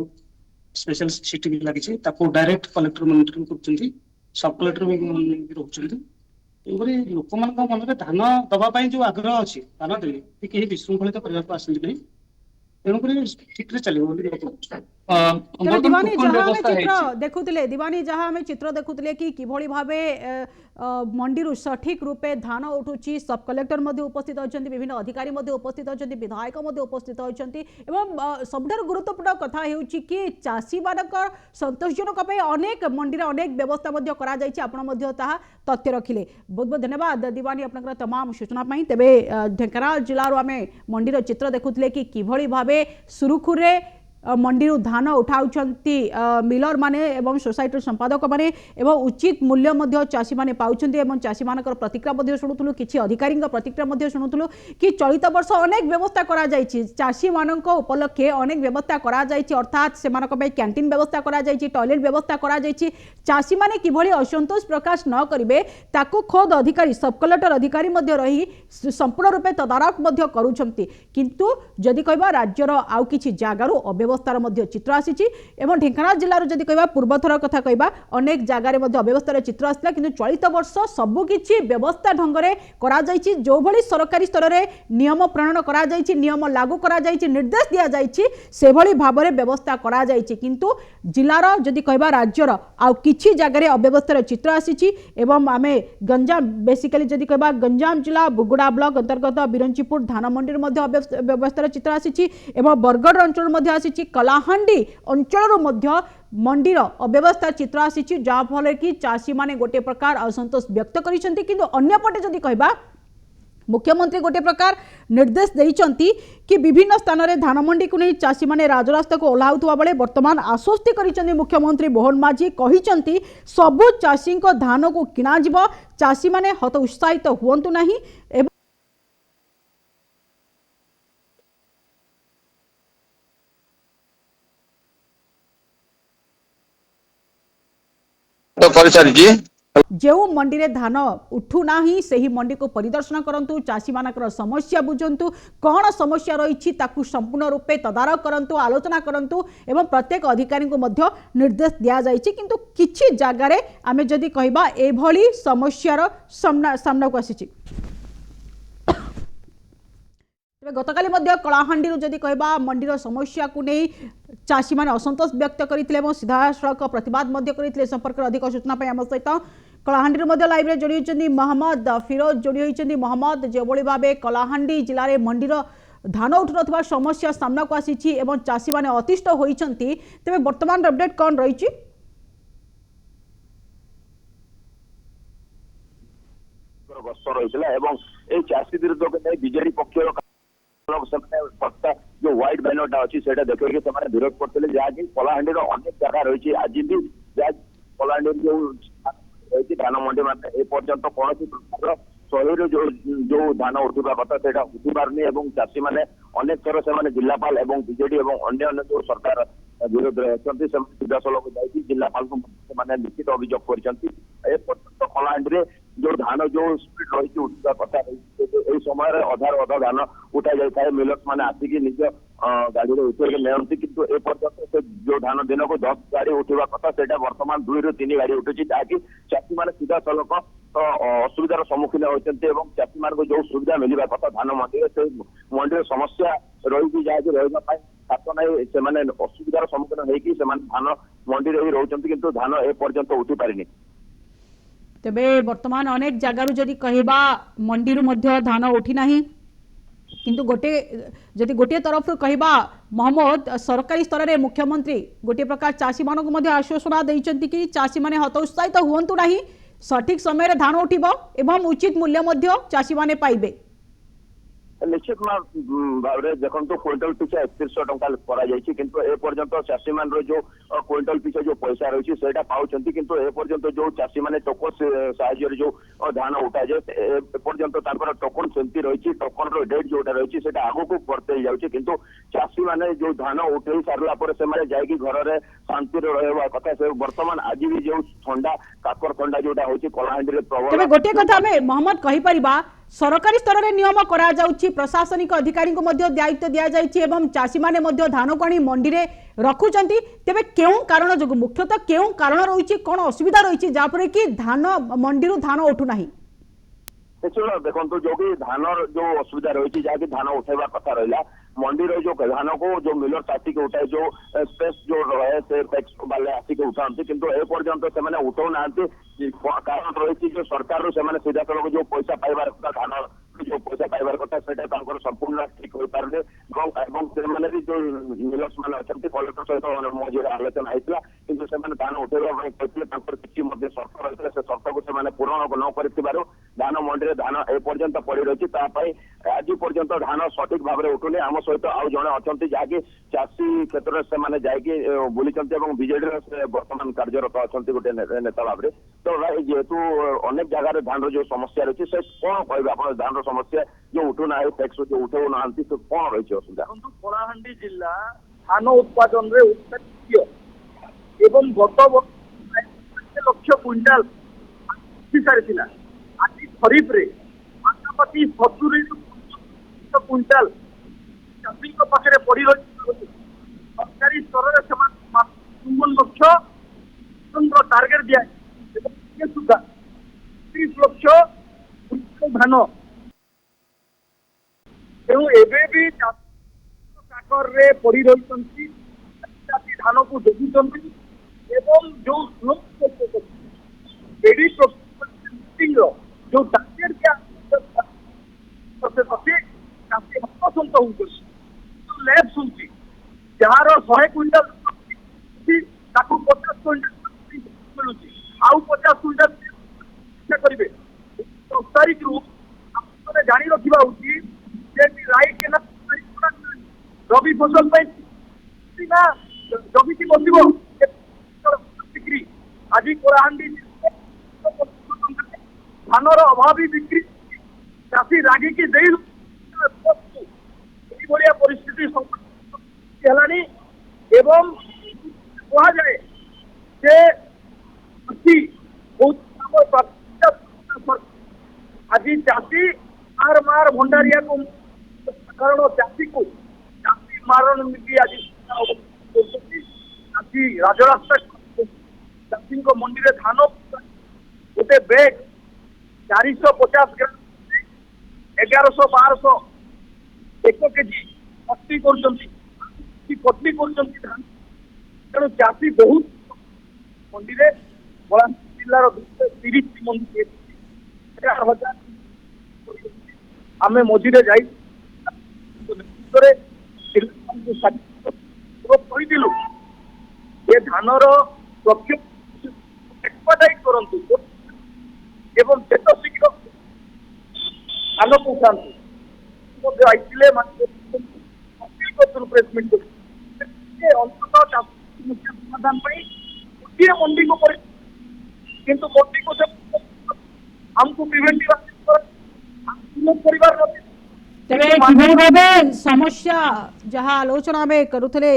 ସ୍ପେଶାଲ ସିଟି ବି ଲାଗିଛି ତାକୁ ଡାଇରେକ୍ଟ କଲେକ୍ଟର ମନିଟରିଂ କରୁଛନ୍ତି ସବ୍ କଲେକ୍ଟର ବି ରହୁଛନ୍ତି। ଏଇଭଳି ଲୋକମାନଙ୍କ ମନରେ ଧାନ ଦବା ପାଇଁ ଯୋଉ ଆଗ୍ରହ ଅଛି ଧାନ ଦେଲେ କେହି ବିଶୃଙ୍ଖଳିତ କରିବାକୁ ଆସନ୍ତି ନାହିଁ ତେଣୁକରି ଠିକରେ ଚାଲିବ ବୋଲି ତେବେ ଦିବାନୀ ଯାହା ଆମେ ଚିତ୍ର ଦେଖୁଥିଲେ ଦିବାନୀ ଯାହା ଆମେ ଚିତ୍ର ଦେଖୁଥିଲେ କି କିଭଳି ଭାବେ मंडी सठिक रूपे धान उठुची सब कलेक्टर उपस्थित अच्छा विभिन्न अधिकारी उपस्थित अच्छा विधायक उपस्थित अच्छा सबुठ गुरुत्वपूर्ण कथा कि चाषी मान संतोषजनक अनेक मंडी अनेक व्यवस्था तथ्य रखिले। बहुत बहुत धन्यवाद दिवानी अपना तमाम सूचना तेरे ढेंकानाल जिलूर आम मंडी चित्र देखुले कि किभली भावे सुरुखुरे मंडी धान उठाउछंती मिलर माने एवं सोसाइटी संपादक माने एवं उचित मूल्य चाषी माने पाउछंती एवं चाषी मानकर प्रतिक्रिया शुणुलु किछि अधिकारी प्रतिक्रिया शुणुलु कि चलित वर्ष अनेक व्यवस्था करा जायछि चाषी मानक उपलक्षे अनेक व्यवस्था करा जायछि अर्थात सेमानक पे कैंटीन व्यवस्था करा जायछि टॉयलेट व्यवस्था करा जायछि चाषी माने किभली असंतोष प्रकाश न करिवे ताकू खोद अधिकारी सब कलेक्टर अधिकारी मध्ये रही संपूर्ण रूपे तदारक मध्ये करूछंती किंतु जदि कहबा राज्यर आउ किछि जागारु अव्यवस्थार चित्र आसी ढेंकानाल जिलार जदि कहबा पूर्वथर कथा कहबा अनेक जगार अव्यवस्थार चित्र आसला किंतु चलित वर्ष सबकिछि व्यवस्था ढंगरे करा जायछि जो भली सरकारी स्तर में नियम प्रणयन करा जायछि नियम लागू करा जायछि निर्देश दिया जायछि से भली भाबरे व्यवस्था करा जायछि किंतु जिलार जदि कहबा राज्यर आउ किछि जगार अव्यवस्थार चित्र आसी एवं आमे गंजाम बेसिकली जदि कहबा गंजाम जिला बुगुड़ा ब्लॉक अंतर्गत बिरंचीपुर धान मंडी अव्यवस्थार चित्र आसी बरगढ़ अंचल आसी कलाहांडी अंचल मंडीर अव्यवस्था चित्र आसी जहाँफल कि चाषी माने गोटे प्रकार असंतोष व्यक्त करिसेंती किंतु अन्यपटे जदि कहबा मुख्यमंत्री गोटे प्रकार निर्देश देइचंती कि विभिन्न स्थान में धान मंडी को नहीं चाषी माने राजरास्ता को ओह्लाउथुवा बेले वर्तमान आश्वस्ति करिसेंती मुख्यमंत्री मोहन माझी कहिसेंती सबु चाषी को धान को किना जिवो चाषी माने हत उत्साहित हुवंतु नाही। जो मंडी रे धान उठू ना से ही मंडी को परिदर्शन करंतु चाषी मानकर समस्या बुझंतु कौन समस्या रही ताकू संपूर्ण रूपे तदारक करंतु आलोचना करंतु एवं प्रत्येक अधिकारी को मध्य निर्देश दिया जायछि किंतु किछि जगारे आमे जदि कहबा एभली समस्यार सामना को आसीछि। गतकाली कलाहांडी जदि कहबा मंडीर समस्या को नहीं चाषी माने असंतोष व्यक्त करते सीधा सड़क प्रतिवाद करते संपर्क अधिक सूचना आम सहित कलाहांडी लाइव जोड़ी होती मोहम्मद फिरोज जोड़ी होती मोहम्मद जो भाव कलाहांडी जिले में मंडीर धान उठुन समस्या सामना को आसी चाषी माने अतिष्ठ होती तेरे वर्तमान अपडेट कौन रही गस्त रही चाषी विरोध बीजेडी पक्ष जो व्हाइट बैनरटा अच्छी से देखिए से विरोध करते जहाँकि कलाहांडी अनेक जगह रही आज भी कलाहांडी जो रही धान मंडी मान एपर्यंत कौन प्रकार शहर जो धान उठा कथा से उठी पारनी चाषी मैंने अनेक थर से जिलापाल और बीजेडी और अन्य जो सरकार विरोध में अच्छा सीधा सड़क जाकि जिलापाल को लिखित अभियोग कर कलाहांडी जो धान जो स्पीड रही उठा कथा रही समय अधार अधा धान उठा जाए मिलर्स मैंने आसिक निज गाड़ी में उठे नियंती किंतु एपर्यंत से जो धान दिन को 10 गाड़ी उठा कथा से वर्तमान 2 ରୁ 3 गाड़ी उठुची जहाँकि चाषी मैंने सीधा सड़क ଅସୁବିଧାର ସମ୍ମୁଖୀନ ହେଉଛନ୍ତି ଏବଂ ଚାଷୀମାନଙ୍କୁ ଯୋଉ ସୁବିଧା ମିଳିବା କଥା ଧାନ ମଣ୍ଡିରେ ସେ ମଣ୍ଡିରେ ସମସ୍ୟା ରହିଛି ଯାହାକି ରହିବା ପାଇଁ ଚାଷ ନାହିଁ ସେମାନେ ଅସୁବିଧାର ସମ୍ମୁଖୀନ ହେଇକି ସେମାନେ ଧାନ ମଣ୍ଡିରେ ହିଁ ରହୁଛନ୍ତି କିନ୍ତୁ ଧାନ ଏ ପର୍ଯ୍ୟନ୍ତ ଉଠି ପାରିନି। ତେବେ ବର୍ତ୍ତମାନ ଅନେକ ଜାଗାରୁ ଯଦି କହିବା ମଣ୍ଡିରୁ ମଧ୍ୟ ଧାନ ଉଠି ନାହିଁ किंतु गोटे जदि गोटे तरफ कहवा महमूद सरकारी स्तर में मुख्यमंत्री गोटे प्रकार चाषी मानक आश्वासना देइचंती कि चाषी माने हतोत्साहित हुअंतु नाही सठिक समय धान उठिबो एवं उचित मूल्य चाषी माने पाइबे। निश्चित भाव में देखो क्विंटल पिछा 3100 टंका कराଯାଇଛି କିନ୍ତୁ ए पर्यंत चाषी मान जो क्विंटल पिछा जो पैसा रही है पाउछंती किंतु ए पर्यंत जो चाषी माने टोकन साहाय्य जो धान उठा जाए ए पर्यंत तांकर टोकन सेमती रही टोकन रो डेट जोटा रही है आगो को बढ़ते जाउछि किंतु चाषी माने जो धान उठे सारला पर से माने जाई घर रे शांति रे रहबा कथा से वर्तमान आज भी जो ठंडा काकर ठंडा जोटा होछि कलाहांडी रे प्रबल। तबे गोटे कथा में मोहम्मद कहि परिबा सरकारी स्तर में नियम करा जाउछि प्रशासनिक अधिकारी को मध्य दायित्व दिया जाइछि एवं चाषी माने मध्य धान को आनी मंडी रे रखुचंती तेबे केउ कारण जो मुख्यतः केउ कारण रहिछि कोन असुविधा रहिछि जापरे कि धान मंडी रु धान उठु नाही। देखो जो भी धान जो असुविधा रही जहाँकि धान उठेवा कथा रहा मंडी जो धान को जो मिलर आसिक उठाए जो स्पेस जो रहे से टैक्स वाले आसिक उठाते किंतु ए पर्यंत से उठाऊ ना कारण रही जो सरकार से सीधा सड़क जो पैसा पाइबार कथा धान जो पैसा पाइबार कथा से संपूर्ण ठीक हो पारे भी जो मिलर्स मैंने अच्छा कलेक्टर सहित मझे आलोचना होता किंतु से धान उठेवा किसी शर्त रही है से शर्त को पूरण न कर धान मंडी धान ए पर्यंत पड़ी रही आज पर्यंत धान सठिक भाव में उठुनी आम सहित आउ जड़े अच्छा जहाँकि चाषी क्षेत्र से जाकि बुली विजेडी बर्तमान कार्यरत अच्छा गोटे नेता भाव में तो जेहेतु अनेक जगह धान जो समस्या रही है कौन कह आप धान समस्या जो उठुना टैक्स जो उठाऊ ना कौन रही असुविधा। कलाहांडी जिला धान उत्पादन एवं गत लक्ष क्विंटाल सारी आज खरीफ रे पाखापाखि 70 क्विंटाल चाषी पाखे पड़ रही सरकारी स्तर में 52 लक्ष टार्गेट दिया सुधा 30 लक्ष धान तेणु एबे भी काकर रे पड़ी रही धान को देखुंट एवं जो जो टार्गेट दिया हस्तसंत होब सुनती जार 100 क्विंटाल 50 क्विंटाल मिलूँ आउ 50 क्विंटाल करेंगे 10 तारीख रु जानी रखा उचित रबी फसल ना जमी बस बिक्री आज कलाहांडी धानर अभावी बिक्री चाषी रागिकी परिस्थिति है एवं कह जाए आज चाषी मार मार भंडारिया को कारण चाषी को चाषी मारण आज चाषी राजरास्ता चाषी मंडी में धान गोटे बैग 450 ग्राम 1100-1200 1 केजी पट्टी कर धान तेणु चाषी बहुत मंडी में बलांगीर जिलार 230 मंडी 11,000 आम मझे जा कहलु ये धानर एक्सपर्टाइज करूँ एवं जेत शीघ्र धान पहुँचाते आईले प्रेसमिट अंततः समाधान गोटे मंडी को किंतु मंडी को हमको प्रिवेंटिव समस्या जहाँ आलोचना में करुले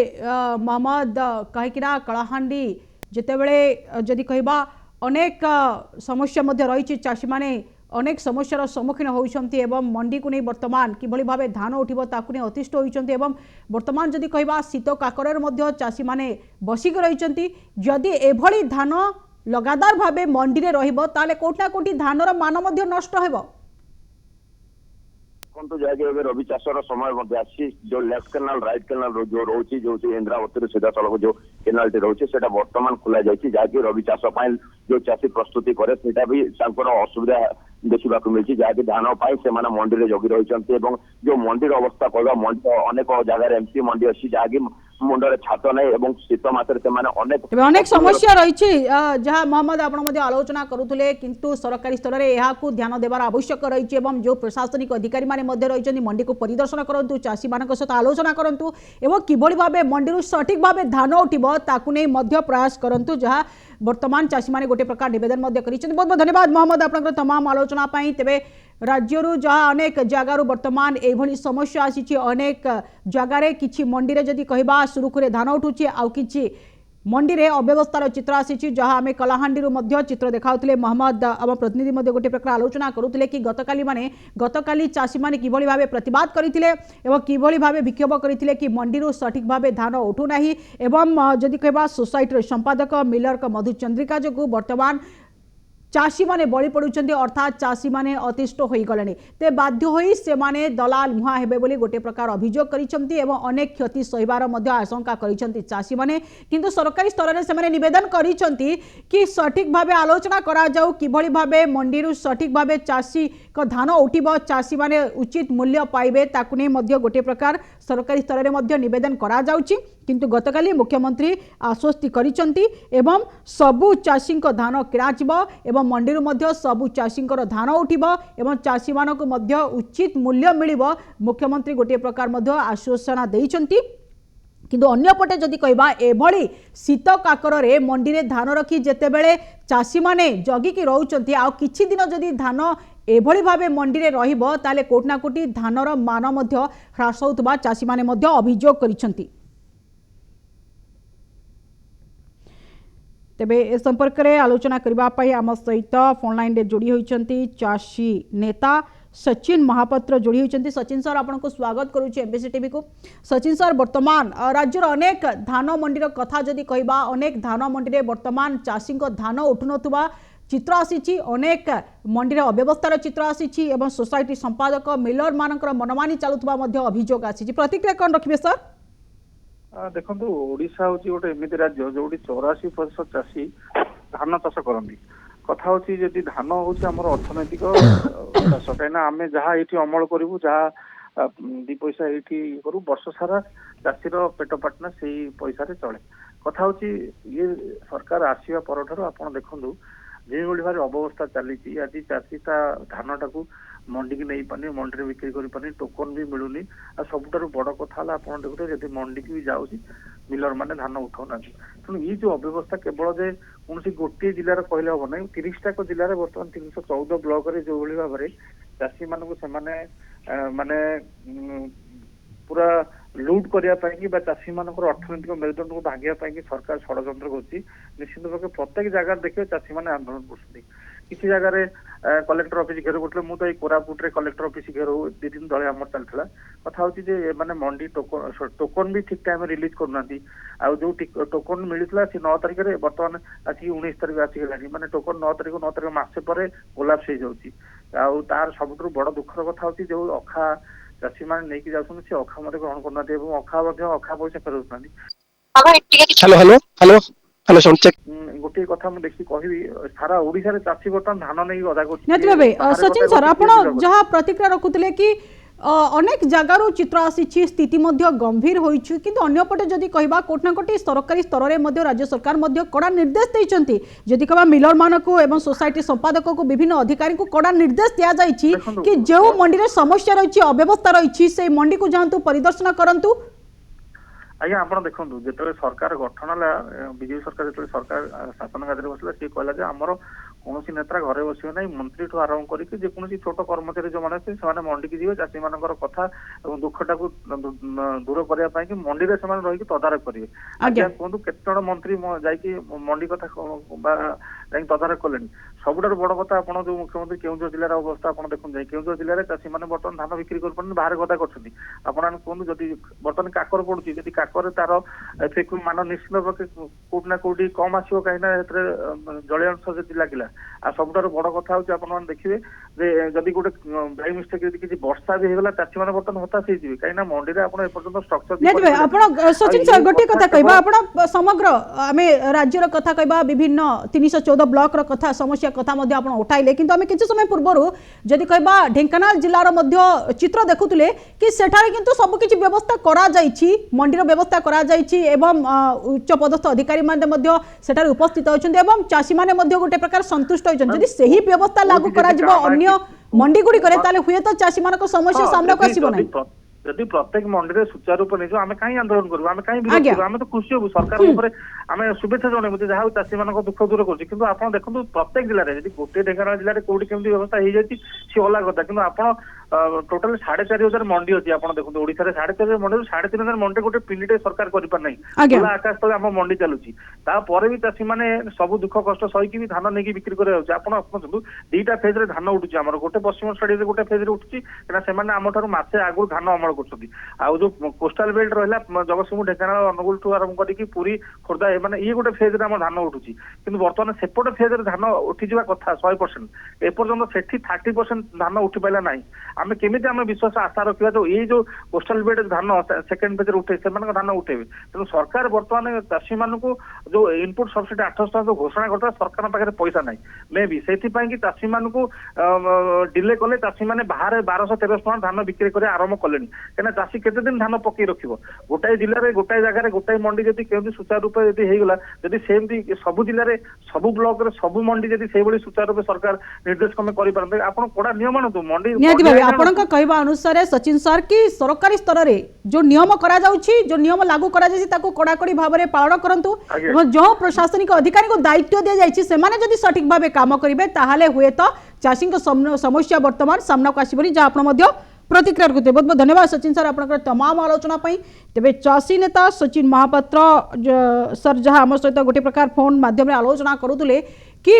मोहम्मद कहीं कलाहांडी जितेबले जदि कहबा अनेक समस्या रही चाषी माने अनेक समस्यार सम्मुखीन होती एवं मंडी को नहीं वर्तमान किभली भाव धान उठिबो ताकु नहीं अतिष्ठ होती एवं वर्तमान जदि कहबा शीत काकर चाषी माने बसिक रही जदि एभली धान लगातार भावे मंडी रे रहिबो ताले कोठा कोठी धानर मान मध्य नष्ट हेबो। देखो जहाँकि एवं रवि चाषर समय आसी जो लेफ्ट केनाल राइट केनाल जो रोचे जो इंद्रावती सीधा सड़क जो केनाल टी रोचे से बर्तमान खोल जाए जहाँकि रवि चाष जो चाषी प्रस्तुति करे सेटा भी असुविधा देखा मिली जहाँकि धान से मंडी में जगि रही जो मंडीर अवस्था कहवा मंडी अनेक जगह एमती मंडी अच्छी जहाँकि मुंडे छात नहीं शीत मसरे अनेक समस्या रही जहाँ मोहम्मद आपण आलोचना करुले किंतु सरकारी स्तर में यहाँ ध्यान देवार आवश्यक रही जो प्रशासनिक अधिकारी माने रही मंडी को परिदर्शन करूँ चाषी मान सहित आलोचना करूँ एवं किभली भाव मंडी सठिक भाव धान उठिबो ताकू नहीं प्रयास करूँ जहाँ वर्तमान चाषी मैंने गोटे प्रकार निवेदन बहुत बहुत धन्यवाद मोहम्मद आपन तमाम आलोचना तेरे राज्य जहाँ अनेक जगार वर्तमान एभली समस्या आसी अनेक जगार कि मंडी में जदि कहवा सुरुखुरे धान उठुचे आउ कि मंडी में अव्यवस्थार चित्र आसी जहाँ आम कलाहांडी चित्र देखाऊले मोहम्मद आम प्रतिनिधि गोटे प्रकार आलोचना करुले कि गतकाली चाषी मैंने किभली भाव प्रतिवाद करते किभली भाव विक्षोभ करते कि मंडी सठिक भाव धान उठूना एवं जदि कहवा सोसाइटी संपादक मिलर मधु चंद्रिका जो बर्तमान चाषी माने बलि पड़ुचंती अर्थात चाषी माने अतिष्ठ हो गले ते बाध्य होई से माने दलाल मुहा हेबे बोली गोटे प्रकार अभियोग करिसंती एवं अनेक क्षति सहिबार मध्य आशंका करिसंती चाषी माने किंतु सरकारी स्तर में से माने निवेदन करिसंती कि सठिक भावे आलोचना करा जाऊ किभली भावे मंडी सठिक भावे चाषी को धान उठिबो चाषी माने उचित मूल्य पाइबे ताकु नै मध्य गोटे प्रकार सरकारी स्तर में मध्य निवेदन करा जाउची किंतु गतकाली मुख्यमंत्री आश्वस्ति करिसंती एवं सबु चाषी को धान किणा जिवो एवं मंडी मध्य सबु चाषी धान उठिबो एवं चाषी मानक मध्य उचित मूल्य मिलिबो मुख्यमंत्री गोटे प्रकार मध्य आश्वासना देइचंती किंतु अन्यपटे जदि कहबा एभली शीत काकर रे मंडी रे धान रखी जेतेबेले चाषी माने जगिकी रहउचंती आ किछि दिन जदि धान एभली भावे मंडी रे रहिबो ताले कोटना कोटी धानर मान मध्य ह्रास होतबा चाषी माने मध्य अभियोग करिसंती। तेबे ए संपर्क में आलोचना करने आम सहित फोन लाइन रे जोड़ी होती चाषी नेता सचिन महापात्र जोड़ी होती। सचिन सर आपको स्वागत करुच्ची एमबीसी टीवी को। सचिन सर वर्तमान राज्य अनेक धान मंडीर कथा जदि कहबा अनेक धान मंडी में वर्तमान चाषी धान उठुनथुबा चित्र आसी अनेक मंडी में अव्यवस्थार चित्र आसी सोसाइटी संपादक मिलर मानकर मनमानी चलुवा अभियोग आसी प्रतिक्रिया कौन रखिए सर? देखो ओडिशा हूँ गोटे एमती राज्य जो 84% चाषी धान चाष करती कथा हूँ जदि धान हूँ आम अर्थनैतिक चाष कहीं आम जहाँ ये अमल करूँ जहाँ दी पैसा ये करूँ वर्ष सारा चाषीर पेट पाटना से पैसा चले कथा हूँ ये सरकार आसवा पर आप देखु जो भाव अव्यवस्था चली आज चाषी धान टाक मंडी की नहीं पानी मंडी में बिक्री कर पानी टोकन भी मिलूनी आ सबुठार बड़ कथा आप देखते जब मंडी की भी जाऊँगी मिलर मैंने धान उठाऊना तेणु ये जो अव्यवस्था केवल जे कौन गोटे जिलार कहले हम ना 30टा जिले बर्तमान 314 ब्लॉक जो भाव में चाषी मानक से माने पूरा लुट करने चाषी मान अर्थनैतिक मेरुदंड को भांगापी सरकार षड्यंत्र कर निश्चित भाव प्रत्येक जगह देखिए चाषी मैंने आंदोलन कर किसी जगह कलेक्टर ऑफिस घेर करते मुझे ये कोरापुट कलेक्टर ऑफिस घेर 2 दिन तले आम चलता कथा हूँ मैंने मंडी टोकन भी ठीक टाइम रिलीज करना आ जो टोकन मिलता सी 9 तारिख में बर्तमान आसिक 19 तारिख आसीगलानी माने टोकन 9 तारिख मासे पर कोलाप्स हो जाऊँगी तार सबुठ बड़ दुखर कथा हूँ जो अखा चाषी मैंने नहीं जाऊँ से अखा मत ग्रहण करना अखा अखा पैसा फेरना गोटे कथा मुझे देखी कह सारा ओडिशा चाषी बर्तमान धान नहीं अदा सचिन सर आप जहाँ प्रतिक्रिया रखुले कि अनेक जगार चित्र आसी स्थिति गंभीर होइछु किंतु अन्यपटे जदि कहबा कोटना कोटी सरकारी स्तर में राज्य सरकार कड़ा निर्देश देइचंती जदि कहबा मिलर मानक एवं सोसाइटी संपादक को विभिन्न अधिकारी को कड़ा निर्देश दिया जाइछि कि जो मंडी रे समस्या रही अव्यवस्था रही से मंडी को जांतु परिदर्शन करंतु। आज्ञा आप देखो जो सरकार गठन है बीजेपी सरकार जो सरकार शासन कार्य बसला सी कहला आमर कौन नेता घरे बस ना मंत्री ठू आरंभ करके जेकोसी छोट कर्मचारी जो मैंने से मंडी की जी चाषी मान कथा दुखटा को दूर करने मंडी में से रही तदारख करेंगे। आज्ञा कहूँ केत मंत्री मंडी कथा ଯାଇକି ତଦାରଖ କଲେଣି। ସବୁଠାରୁ ବଡ କଥା ଆପଣ ଯୋଉ ମୁଖ୍ୟମନ୍ତ୍ରୀ କେଉଁଝର ଜିଲ୍ଲାର ଅବସ୍ଥା ଆପଣ ଦେଖନ୍ତୁ ଯାଇ କେଉଁଝର ଜିଲ୍ଲାରେ ଚାଷୀମାନେ ବର୍ତ୍ତମାନ ଧାନ ବିକ୍ରି କରିପାରୁଛନ୍ତି, ବାହାରେ ଗଦା କରୁଛନ୍ତି। ଆପଣ କୁହନ୍ତୁ ଯଦି ବର୍ତ୍ତମାନ କାକର ପଡୁଛି, ଯଦି କାକରରେ ତାର ମାନ ନିଶ୍ଚିତ ଭାବେ କୋଉଠି ନା କୋଉଠି କମ ଆସିବ, କାହିଁକି ନା ସେଥିରେ ଜଳୀୟ ଅଂଶ ଯଦି ଲାଗିଲା। ଆଉ ସବୁଠାରୁ ବଡ କଥା ହଉଛି ଆପଣ ମାନେ ଦେଖିବେ ଯେ ଯଦି ଗୋଟେ ବାଇ ମିଷ୍ଟେକ୍ ଯଦି କିଛି ବର୍ଷା ବି ହେଇଗଲା, ଚାଷୀ ମାନେ ବର୍ତ୍ତମାନ ହତାଶ ହେଇଯିବେ, କାହିଁକି ନା ମଣ୍ଡିରେ ଆପଣ ଏପର୍ଯ୍ୟନ୍ତ ଷ୍ଟ୍ରକ୍ଚର ନିହାତି ଭାବେ ଆପଣ ସଚିନ ସାର୍ ଗୋଟିଏ କଥା କହିବା, ଆପଣ ସମଗ୍ର ଆମେ ରାଜ୍ୟର କଥା କହିବା, ବିଭିନ୍ନ 314 ବ୍ଲକର କଥା ସମସ୍ୟା କଥା ମଧ୍ୟ ଆପଣ ଉଠାଇଲେ, କିନ୍ତୁ ଆମେ କିଛି ସମୟ ପୂର୍ବରୁ ଯଦି କହିବା ଢେଙ୍କାନାଳ ଜିଲ୍ଲାର ମଧ୍ୟ ଚିତ୍ର ଦେଖୁଥିଲେ କି ସେଠାରେ କିନ୍ତୁ ସବୁକିଛି ବ୍ୟବସ୍ଥା କରାଯାଇଛି, ମଣ୍ଡିର ବ୍ୟବସ୍ଥା କରାଯାଇଛି ଏବଂ ଉଚ୍ଚ ପଦସ୍ଥ ଅଧିକାରୀ ମାନେ ମଧ୍ୟ ସେଠାରେ ଉପସ୍ଥିତ ଅଛନ୍ତି ଏବଂ ଚାଷୀମାନେ ମଧ୍ୟ ଗୋଟେ ପ୍ରକାର ସନ୍ତୁଷ୍ଟ ହୋଇଛନ୍ତି। ଯଦି ସେହି ବ୍ୟବସ୍ଥା ଲାଗୁ କରାଯିବ ଅନ୍ୟ ମଣ୍ଡି ଗୁଡ଼ିକରେ ତାହେଲେ ହୁଏତ ଚାଷୀମାନଙ୍କ ସମସ୍ୟା ସାମ୍ନାକୁ ଆସିବ ନାହିଁ। ଯଦି ପ୍ରତ୍ୟେକ ମଣ୍ଡିରେ ସୁଚାରୁରୂପେ ନେଇଯିବ, ଆମେ କାହିଁ ଆନ୍ଦୋଳନ କରିବୁ, ଆମେ କାହିଁ ବିରୋଧ କରିବୁ? ଆମେ ତ ଖୁସି ହବୁ, ସରକାରଙ୍କ ଉପରେ ଆମେ ଶୁଭେଚ୍ଛା ଜଣାଇବୁ ଯେ ଯାହା ହଉ ଚାଷୀମାନଙ୍କ ଦୁଃଖ ଦୂର କରୁଛି। କିନ୍ତୁ ଆପଣ ଦେଖନ୍ତୁ ପ୍ରତ୍ୟେକ ଜିଲ୍ଲାରେ ଯଦି ଗୋଟିଏ ଢେଙ୍କାନାଳ ଜିଲ୍ଲାରେ କୋଉଠି କେମିତି ବ୍ୟବସ୍ଥା ହେଇଯାଇଛି ସିଏ ଅଲଗା କଥା, କିନ୍ତୁ ଆପଣ ଟୋଟାଲି 4,500 ମଣ୍ଡି ଅଛି। ଆପଣ ଦେଖନ୍ତୁ ଓଡିଶାରେ 4,500 ମଣ୍ଡି, 3,500 ମଣ୍ଡି ଗୋଟେ ପିନିଟେ ସରକାର କରିପାର ନାହିଁ। ଖୋଲା ଆକାଶ ତଳେ ଆମ ମଣ୍ଡି ଚାଲୁଛି, ତାପରେ ବି ଚାଷୀମାନେ ସବୁ ଦୁଃଖ କଷ୍ଟ ସହିକି ବି ଧାନ ନେଇକି ବିକ୍ରି କରାଯାଉଛି। ଆପଣ ଦେଖନ୍ତୁ 2ଟା ଫେଜରେ ଧାନ ଉଠୁଛି ଆମର, ଗୋଟେ ପଶ୍ଚିମ ଶାଢୀରେ ଗୋଟେ ଫେଜରେ ଉଠୁଛି, କାହିଁକିନା ସେମାନେ ଆମଠାରୁ ମାସେ ଆଗରୁ ଧାନ ଅମଳ କରୁଛନ୍ତି। ଆଉ ଯୋଉ କୋଷ୍ଟାଲ ବେଲ୍ଟ ରହିଲା ଜଗତସିଂହପୁର, ଢେଙ୍କାନାଳ, ଅନୁଗୁଳଠୁ ଆରମ୍ଭ କରିକି ପୁରୀ, ଖୋର୍ଦ୍ଧା, ମାନେ ଇଏ ଗୋଟେ ଫେଜରେ ଆମର ଧାନ ଉଠୁଛି। କିନ୍ତୁ ବର୍ତ୍ତମାନ ସେପଟେ ଫେଜରେ ଧାନ ଉଠିଯିବା କଥା 100%, ଏପର୍ଯ୍ୟନ୍ତ ସେଠି 30% ଧାନ ଉଠି ପାରିଲା ନାହିଁ। ଆମେ କେମିତି ଆମେ ବିଶ୍ୱାସ ଆଶା ରଖିବା ଯେ ଏଇ ଯୋଉ କୋଷ୍ଟାଲ ବେଲ୍ଟ ଧାନ ସେକେଣ୍ଡ ଫେଜରେ ଉଠେ ସେମାନଙ୍କ ଧାନ ଉଠେଇବେ? ତେଣୁ ସରକାର ବର୍ତ୍ତମାନ ଚାଷୀମାନଙ୍କୁ ଯୋଉ ଇନପୁଟ ସବସିଡି 800 ଟଙ୍କା ଯୋଉ ଘୋଷଣା କରିଥିଲା, ସରକାରଙ୍କ ପାଖରେ ପଇସା ନାହିଁ ମେ ବି, ସେଥିପାଇଁ କି ଚାଷୀମାନଙ୍କୁ ଡିଲେ କଲେ। ଚାଷୀମାନେ ବାହାରେ 1200-1300 ଟଙ୍କା ଧାନ ବିକ୍ରି କରି ଆରମ୍ଭ କଲେଣି, କାହିଁକିନା ଚାଷୀ କେତେ ଦିନ ଧାନ ପକେଇ ରଖିବ? ଗୋଟାଏ ଜିଲ୍ଲାରେ ଗୋଟାଏ ଜାଗାରେ ଗୋଟାଏ ମଣ୍ଡି ଯଦି କେମିତି ସୁଚାରୁ ରୂପେ ଯଦି ହେଇଗଲା, ଯଦି ସେମିତି ସବୁ ଜିଲ୍ଲାରେ ସବୁ ବ୍ଲକରେ ସବୁ ମଣ୍ଡି ଯଦି ସେଇଭଳି ସୁଚାରୁ ରୂପେ ସରକାର ନିର୍ଦ୍ଦେଶ କମେ କରିପାରନ୍ତେ, ଆପଣ କଡା ନିୟମ ଆଣନ୍ତୁ। ମଣ୍ଡି ଆପଣଙ୍କ କହିବା ଅନୁସାରେ ସଚିନ ସାର୍ କି ସରକାରୀ ସ୍ତରରେ ଯୋଉ ନିୟମ କରାଯାଉଛି, ଯୋଉ ନିୟମ ଲାଗୁ କରାଯାଇଛି ତାକୁ କଡାକଡି ଭାବରେ ପାଳନ କରନ୍ତୁ ଏବଂ ଯେଉଁ ପ୍ରଶାସନିକ ଅଧିକାରୀଙ୍କୁ ଦାୟିତ୍ୱ ଦିଆଯାଇଛି ସେମାନେ ଯଦି ସଠିକ ଭାବେ କାମ କରିବେ ତାହେଲେ ହୁଏତ ଚାଷୀଙ୍କ ସମସ୍ୟା ବର୍ତ୍ତମାନ ସାମ୍ନାକୁ ଆସିବନି, ଯାହା ଆପଣ ମଧ୍ୟ प्रतिक्रिया रखुते। बहुत बहुत धन्यवाद सचिन सर आपनकर तमाम आलोचना पई। तेबे चाषी नेता सचिन महापात्र सर जहाँ आम सहित गोटे प्रकार फोन माध्यम आलोचना करुले कि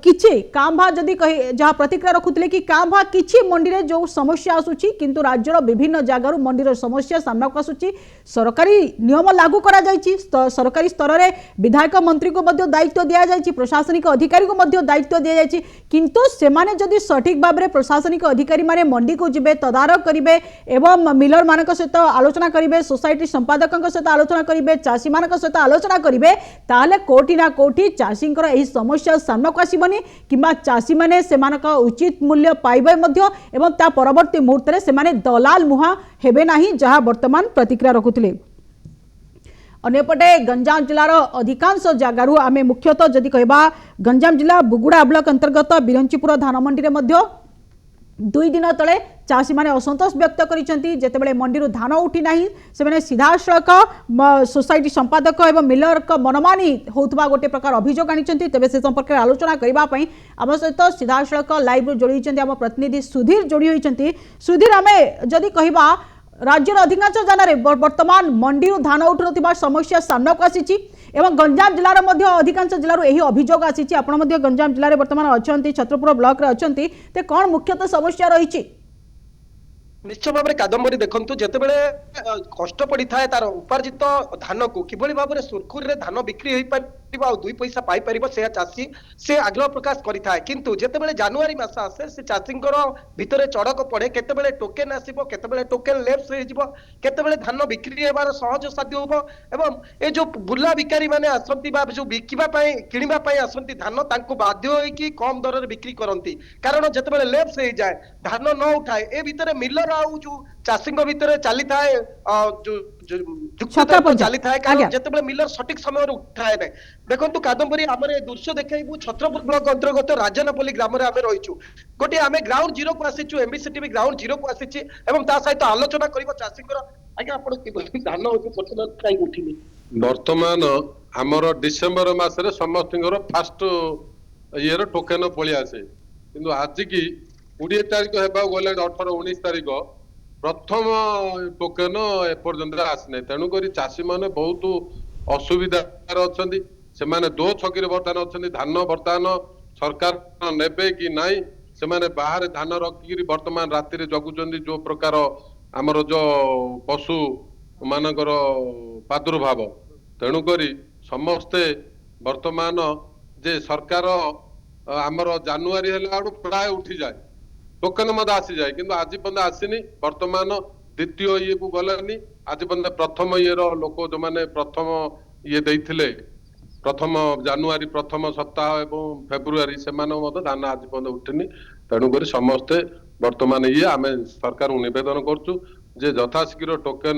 किछि कांभा जदि कही जहाँ प्रतिक्रिया रखुते कि कांभा किछि मंडी रे जो समस्या आसुची किंतु राज्यर विभिन्न जगार मंडी समस्या सामना को आसुची। सरकारी नियम लागू करा जायछि, सरकारी स्तर रे विधायक मंत्री को मध्य दायित्व दिया जायछि, प्रशासनिक अधिकारी को मध्य दायित्व दिया जायछि, किंतु सेमाने जदि सठिक भाव में प्रशासनिक अधिकारी माने मंडी को जिबे तदारख करिवे एवं मिलर मानक सहित आलोचना करिवे, सोसाइटी संपादक सहित आलोचना करिवे, चाषी मानक सहित आलोचना करिवे, ताले कोठी ना कोठी चाषींकर एही समस्या सामना को आसीबनी किंबा चाषी माने सेमानक उचित मूल्य पाइबे मध्य एवं ता परवर्ती मुहूर्त रे सेमाने दलाल मुहा हेबे नाही, जहां वर्तमान प्रतिक्रिया रखुथिले। अन्यपटे गंजाम जिलार अधिकांश जगारू आमे मुख्यतः जदि कहबा गंजाम जिला बुगुड़ा ब्लॉक अंतर्गत बिरंचीपुर धान मंडी रे मध्य 2 दिन तले चाषी माने असंतोष व्यक्त करिसेंती। जेतेबेले मंडी धान उठी नाही से सीधा सड़क सोसाइटी संपादक एवं मिलर का मनमानी होउतबा गोटे प्रकार अभियोग आनिसेंती। तेबे से संपर्क आलोचना करबा पई आम सहित सीधा सड़क लाइव जोड़ी आम प्रतिनिधि सुधीर जोड़ी होइसेंती। सुधीर आमे जदि कहबा राज्यर अधिकांश जगह वर्तमान मंडी धान उठुनथिबा समस्या सामना को आसीची एवं गंजाम जिलार मध्य अधिकांश जिलार यही अभियोग आसीची। आपण मध्य गंजाम जिले वर्तमान अछंती, छत्रपुर ब्लॉक रे अछंती, ते कोन मुख्यतः समस्या रहिची? निश्चय भाव में कादम्बरी देखंतु जेतेबेले कष्ट पड़ी थाए तार उपार्जित धान को किभली भाव में सुरखुरी रे धान बिक्री होई पारिबो आ 2 पैसा पाई पारिबो से चाषी से आग्रह प्रकाश करि थाए। किंतु जेतेबेले जनवरी मास आसे से चाषींकर भितरे चड़क पड़े, केतेबेले टोकेन आसीबो, केतेबेले टोकेन लेप्स होई जिवो, केतेबेले धान बिक्री हेबार सहज साध्य होबो एवं ए जो बुला बिकारी माने आसंती बा जो बिकिबा पई किनिबा पई आसंती धान तांको बाध्य होई कि कम दर रे बिक्री करंती। कारण जेतेबेले लेप्स होई जाए धान न उठाए ए भितरे मिलर आउ जो चाषी भितर चली थाए चली थाए कारण जेतेबेले मिलर सठिक समय उठाए ना। देखंतु कादम्बरी आमर दृश्य देखाइबु छत्रपुर ब्लॉक अंतर्गत राजनपल्ली ग्राम रे आमे रहिछु। गोटे आमे ग्राउंड जीरो को आसीछु, एमबीसी टीवी ग्राउंड जीरो को आसीछि एवं ता सहित आलोचना करबो चाषीकर। आज्ञा आपण कि धान होछि पर्सनल काई उठिनी वर्तमान हमर डिसेंबर मासरे समस्तଙ୍କର फास्ट इयर टोकन पळि आसे, किंतु आज की 20 तारिख हेबा गले 18 19 तारिख प्रथम टोकन एपर्यंत आसने। तेणुक चाषी मैंने बहुत असुविधार अच्छा ସେମାନେ ଦୋ ଛକିରେ ବର୍ତ୍ତମାନ ଅଛନ୍ତି। ଧାନ ବର୍ତ୍ତମାନ ସରକାର ନେବେ କି ନାହିଁ ସେମାନେ ବାହାରେ ଧାନ ରଖିକିରି ବର୍ତ୍ତମାନ ରାତିରେ ଜଗୁଛନ୍ତି। ଯୋଉ ପ୍ରକାର ଆମର ଯୋଉ ପଶୁ ମାନଙ୍କର ପ୍ରାଦୁର୍ଭାବ, ତେଣୁକରି ସମସ୍ତେ ବର୍ତ୍ତମାନ ଯେ ସରକାର ଆମର ଜାନୁଆରୀ ହେଲା ବେଳୁ ପ୍ରାୟ ଉଠିଯାଏ, ଟୋକନ ମଧ୍ୟ ଆସିଯାଏ, କିନ୍ତୁ ଆଜି ପର୍ଯ୍ୟନ୍ତ ଆସିନି। ବର୍ତ୍ତମାନ ଦ୍ୱିତୀୟ ଇଏକୁ ଗଲେନି, ଆଜି ପର୍ଯ୍ୟନ୍ତ ପ୍ରଥମ ଇଏର ଲୋକ ଯୋଉମାନେ ପ୍ରଥମ ଇଏ ଦେଇଥିଲେ, ପ୍ରଥମ ଜାନୁଆରୀ ପ୍ରଥମ ସପ୍ତାହ ଏବଂ ଫେବୃଆରୀ, ସେମାନଙ୍କ ମଧ୍ୟ ଧାନ ଆଜି ପର୍ଯ୍ୟନ୍ତ ଉଠିନି। ତେଣୁକରି ସମସ୍ତେ ବର୍ତ୍ତମାନ ଇଏ ଆମେ ସରକାରଙ୍କୁ ନିବେଦନ କରୁଛୁ ଯେ ଯଥାଶୀଘ୍ର ଟୋକେନ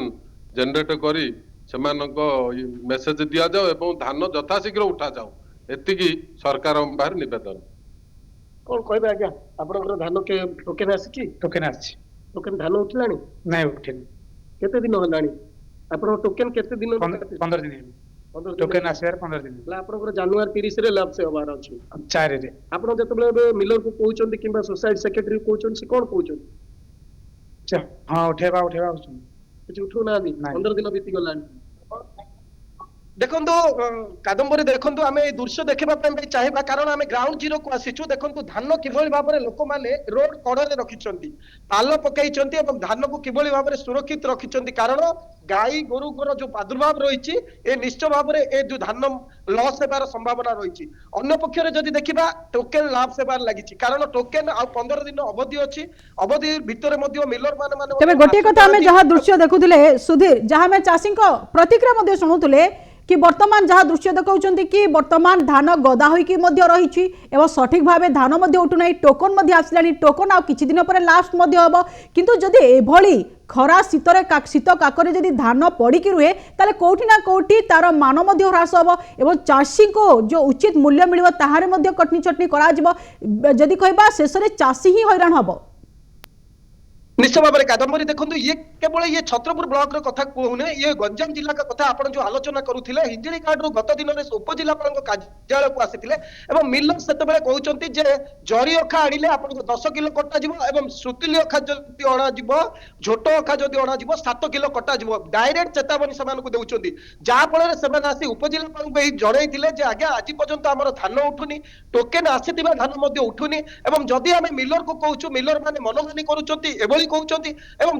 ଜେନେରେଟ କରି ସେମାନଙ୍କ ମେସେଜ ଦିଆଯାଉ ଏବଂ ଧାନ ଯଥାଶୀଘ୍ର ଉଠାଯାଉ, ଏତିକି ସରକାରଙ୍କ ପାଖରେ ନିବେଦନ। କଣ କହିବେ ଆଜ୍ଞା, ଆପଣଙ୍କର ଧାନ ଟୋକେନ ଆସିଛି? ଟୋକେନ ଆସିଛି। ଟୋକେନ ଧାନ ଉଠିଲାଣି? ନାଇଁ ଉଠିନି। କେତେ ଦିନ ହେଲାଣି ଆପଣଙ୍କ ଟୋକେନ? କେତେ ଦିନ? 15 ଦିନ ଟୋକେନ ଆସିବାର 15 ଦିନ। ଆପଣଙ୍କର ଜାନୁଆରୀ 30 ରେ ଲାପ୍ସ ହେବାର ଅଛି, 4 ରେ। ଆପଣ ଯେତେବେଳେ ଏବେ ମିଲରକୁ କହୁଛନ୍ତି କିମ୍ବା ସୋସାଇଟି ସେକ୍ରେଟାରୀ କହୁଛନ୍ତି, ସେ କଣ କହୁଛନ୍ତି? ହଁ ଉଠେଇବା କିଛି ଉଠୁନାହାନ୍ତି, 15 ଦିନ ବିତି ଗଲାଣି। ଦେଖନ୍ତୁ କାଦମ୍ବରୀ, ଦେଖନ୍ତୁ ଆମେ এই ଦୃଶ୍ୟ ଦେଖିବା ପାଇଁ ଚାହିଁବା, କାରଣ ଆମେ ଗ୍ରାଉଣ୍ଡ ଜିରୋକୁ ଆସିଛୁ। ଦେଖନ୍ତୁ ଧାନ କିଭଳି ଭାବରେ ଲୋକମାନେ ରୋଡ କଡ଼ରେ ରଖିଛନ୍ତି, ପାଲ ପକାଇଛନ୍ତି ଏବଂ ଧାନକୁ କିଭଳି ଭାବରେ ସୁରକ୍ଷିତ ରଖିଛନ୍ତି, କାରଣ ଗାଈ ଗୋରୁଙ୍କର ଯୋଉ ପ୍ରାଦୁର୍ଭାବ ରହିଛି ଏ ନିଶ୍ଚୟ ଭାବରେ ଏ ଯୋଉ ଧାନ ଲସ୍ ହେବାର ସମ୍ଭାବନା ରହିଛି। ଅନ୍ୟ ପକ୍ଷରେ ଯଦି ଦେଖିବା ଟୋକେନ ଲାଭ ହେବାର ଲାଗିଛି, କାରଣ ଟୋକେନ ଆଉ 15 ଦିନ ଅବଧି ଅଛି। ଅବଧି ଭିତରେ ମଧ୍ୟ ମିଲର ମାନେ ତେବେ ଗୋଟିଏ କଥା ଆମେ ଯାହା ଦୃଶ୍ୟ ଦେଖୁଥିଲେ ସୁଧୀର, ଯାହା ଆମେ ଚାଷୀଙ୍କ ପ୍ରତିକ୍ରିୟା ମଧ୍ୟ ଶୁଣୁଥିଲେ कि वर्तमान जहाँ दृश्य देखा कि वर्तमान धान गदा होइकी रही एवं सठिक भाव धान उठुना टोकन आसला टोकन आ किछि दिन पर लास्ट हम किंतु जदि एभली खरा शीत काकर जदि धान पड़िकी रुहे ताले कोठी ना कोठी तार मान ह्रास हम एवं चाषी को जो उचित मूल्य मिल ताहारे कटनी चटनी करा जदि कहबा शेष में चाषी ही हैरान हम। निश्चय भाव में कादम्बरी देखो ये केवल ये छत्रपुर ब्लॉक कथा कहूने, ये गंजाम जिला का कथा आप जो आलोचना करुले हिंजिड़ीकाट गत दिन में उपजिलापाल कार्यालय को आसी मिलर से कहते जे जरी अखा आनिले आप 10 किलो कटा सुतिली अखा जब अणा झोट अखा जब अणा 7 किलो कटा डायरेक्ट चेतावनी से जहाँफल से आसी उपजिलापाल जन आज्ञा आज पर्यंत आम धान उठुनी टोकेन आसी धान उठुनी जदि आम मिलर को कहूँ मिलर मैंने मनमानी करुँच कहते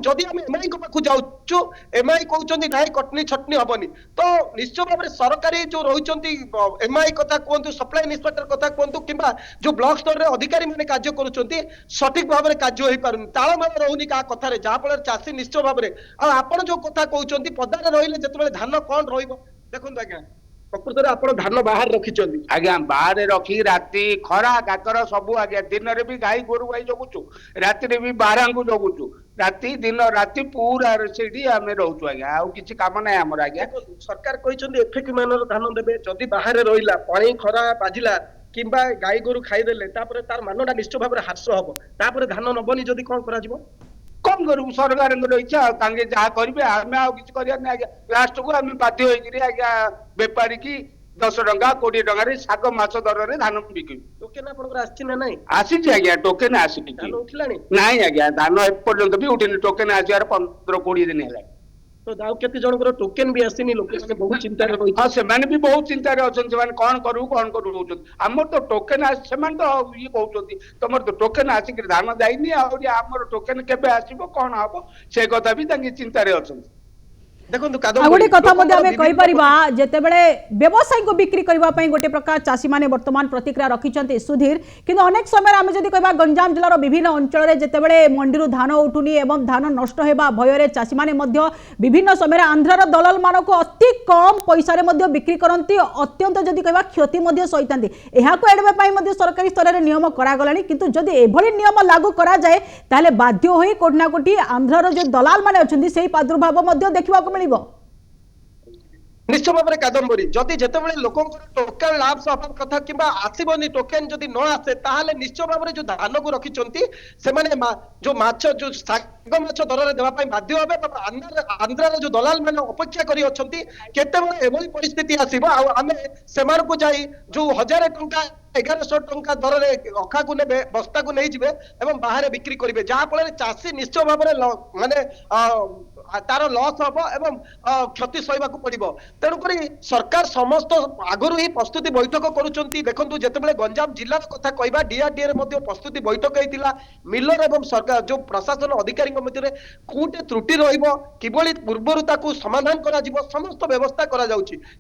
जदि आम एमआई पाखु जाऊँ एमआई कहते ना कटनी छटनी हेनी तो निश्चय भाव में सरकारी जो रही एमआई कथा कहतु सप्लाई इन्स्पेक्टर कथा कहतु कि जो ब्लॉक स्तर में अधिकारी मैंने कार्य करुँच सठिक भाव में कार्य हो पार तालमेल रोनी क्या कथार जहाँफल चाषी निश्चय भाव में आप जो कथा कहते पदार रही जो धान कौन देखो आज्ञा प्रकृत में आप धान बाहर रखिंट आज्ञा बाहर रखी राति खरा काकर सब आज्ञा दिन में भी गाई गोरु गाई जगुचु राति भी बारह को जगुचु राति दिन राति पूरा से आम रोचु आज्ञा आउ किसी काम ना आम आज्ञा सरकार कहते एफएक्यू मान धान देवे जदि बाहर रहा पानी खरा बाजिला किंबा गाई गोरु खाईदेले तार मानटा निश्चय भाव में ह्रास हम धान नबनी जदि कौन कर कौन करूँ सरकार इच्छा जहाँ करेंगे आम आज्ञा लास्ट को आम बाध्य आज्ञा बेपारी की 10 टंका 20 टंका शाग माछ दर में धान बिकू टोकेन आपना आसी आज्ञा टोकेन आसी उठला ना आज्ञा धान एपर्यंत भी उठिनी टोकेन आसार 15-20 दिन है तो केते जनकर टोकेन भी आसीनी लोक माने बहुत चिंता रे रही हां से माने भी बहुत चिंता रे अछन से माने कोन करू होचन हमर तो टोकेन आसी से माने तो ये कहउछथि तमर तो टोकेन आसी कि धान जाईनी आ हमर टोकेन केबे आसीबो कोन हबो से कथा भी तांगी चिंता रे अछन गोटे कथा जितेबले व्यवसायी को बिक्री करने गोटे प्रकार चाषी मैंने वर्तमान प्रतिक्रिया रखिंट सुधीर किंतु अनेक समय आम जब कह गंजाम जिलार विभिन्न अंचल जितेबले मंडी धान उठुनी एवं धान नष्ट होगा भय चाषी मैंने विभिन्न समय आंध्रार दलाल मान को अति कम पैसा बिक्री करती अत्यंत जदि कह क्षति सही एड़ाई सरकारी स्तर में नियम करागला किंतु जदि एभली नियम लागू करा जाए ताले बाध्य हो कोटि ना कोटि आंध्रार जो दलाल माने अछंती सेही प्रादुर्भाव देखा मिल निश्चय भाव में कादम्बरी जदि जितेबाला लोक टोकेन लाभ हवा कथा कि आसबनी टोकेन जदि न आसे ताहले निश्चय भाव में जो धान को रखिंट से जो माछ जो शाग माछ दर में देवाई बाध्य हे आंध्रार जो दलाल मैंने अपेक्षा कर एभली परिस्थिति आसब आम से जाई जो 1000 टंका 1100 टंका दर में अखा को ने बस्ता को नहीं जिवे एवं बाहर बिक्री करेंगे जहाँफल चाषी निश्चय भाव में माने तार लॉस हम एवं क्षति सहवाक पड़ो तेणुक सरकार समस्त आगु ही प्रस्तुति बैठक करुँच देखो जिते गंजाम जिलार कथा कहवा डीआरडीए प्रस्तुति बैठक होता मिलर एवं सरकार जो प्रशासन अधिकारी मध्य कोटे त्रुटि रही पूर्वर समाधान करा समस्त व्यवस्था करा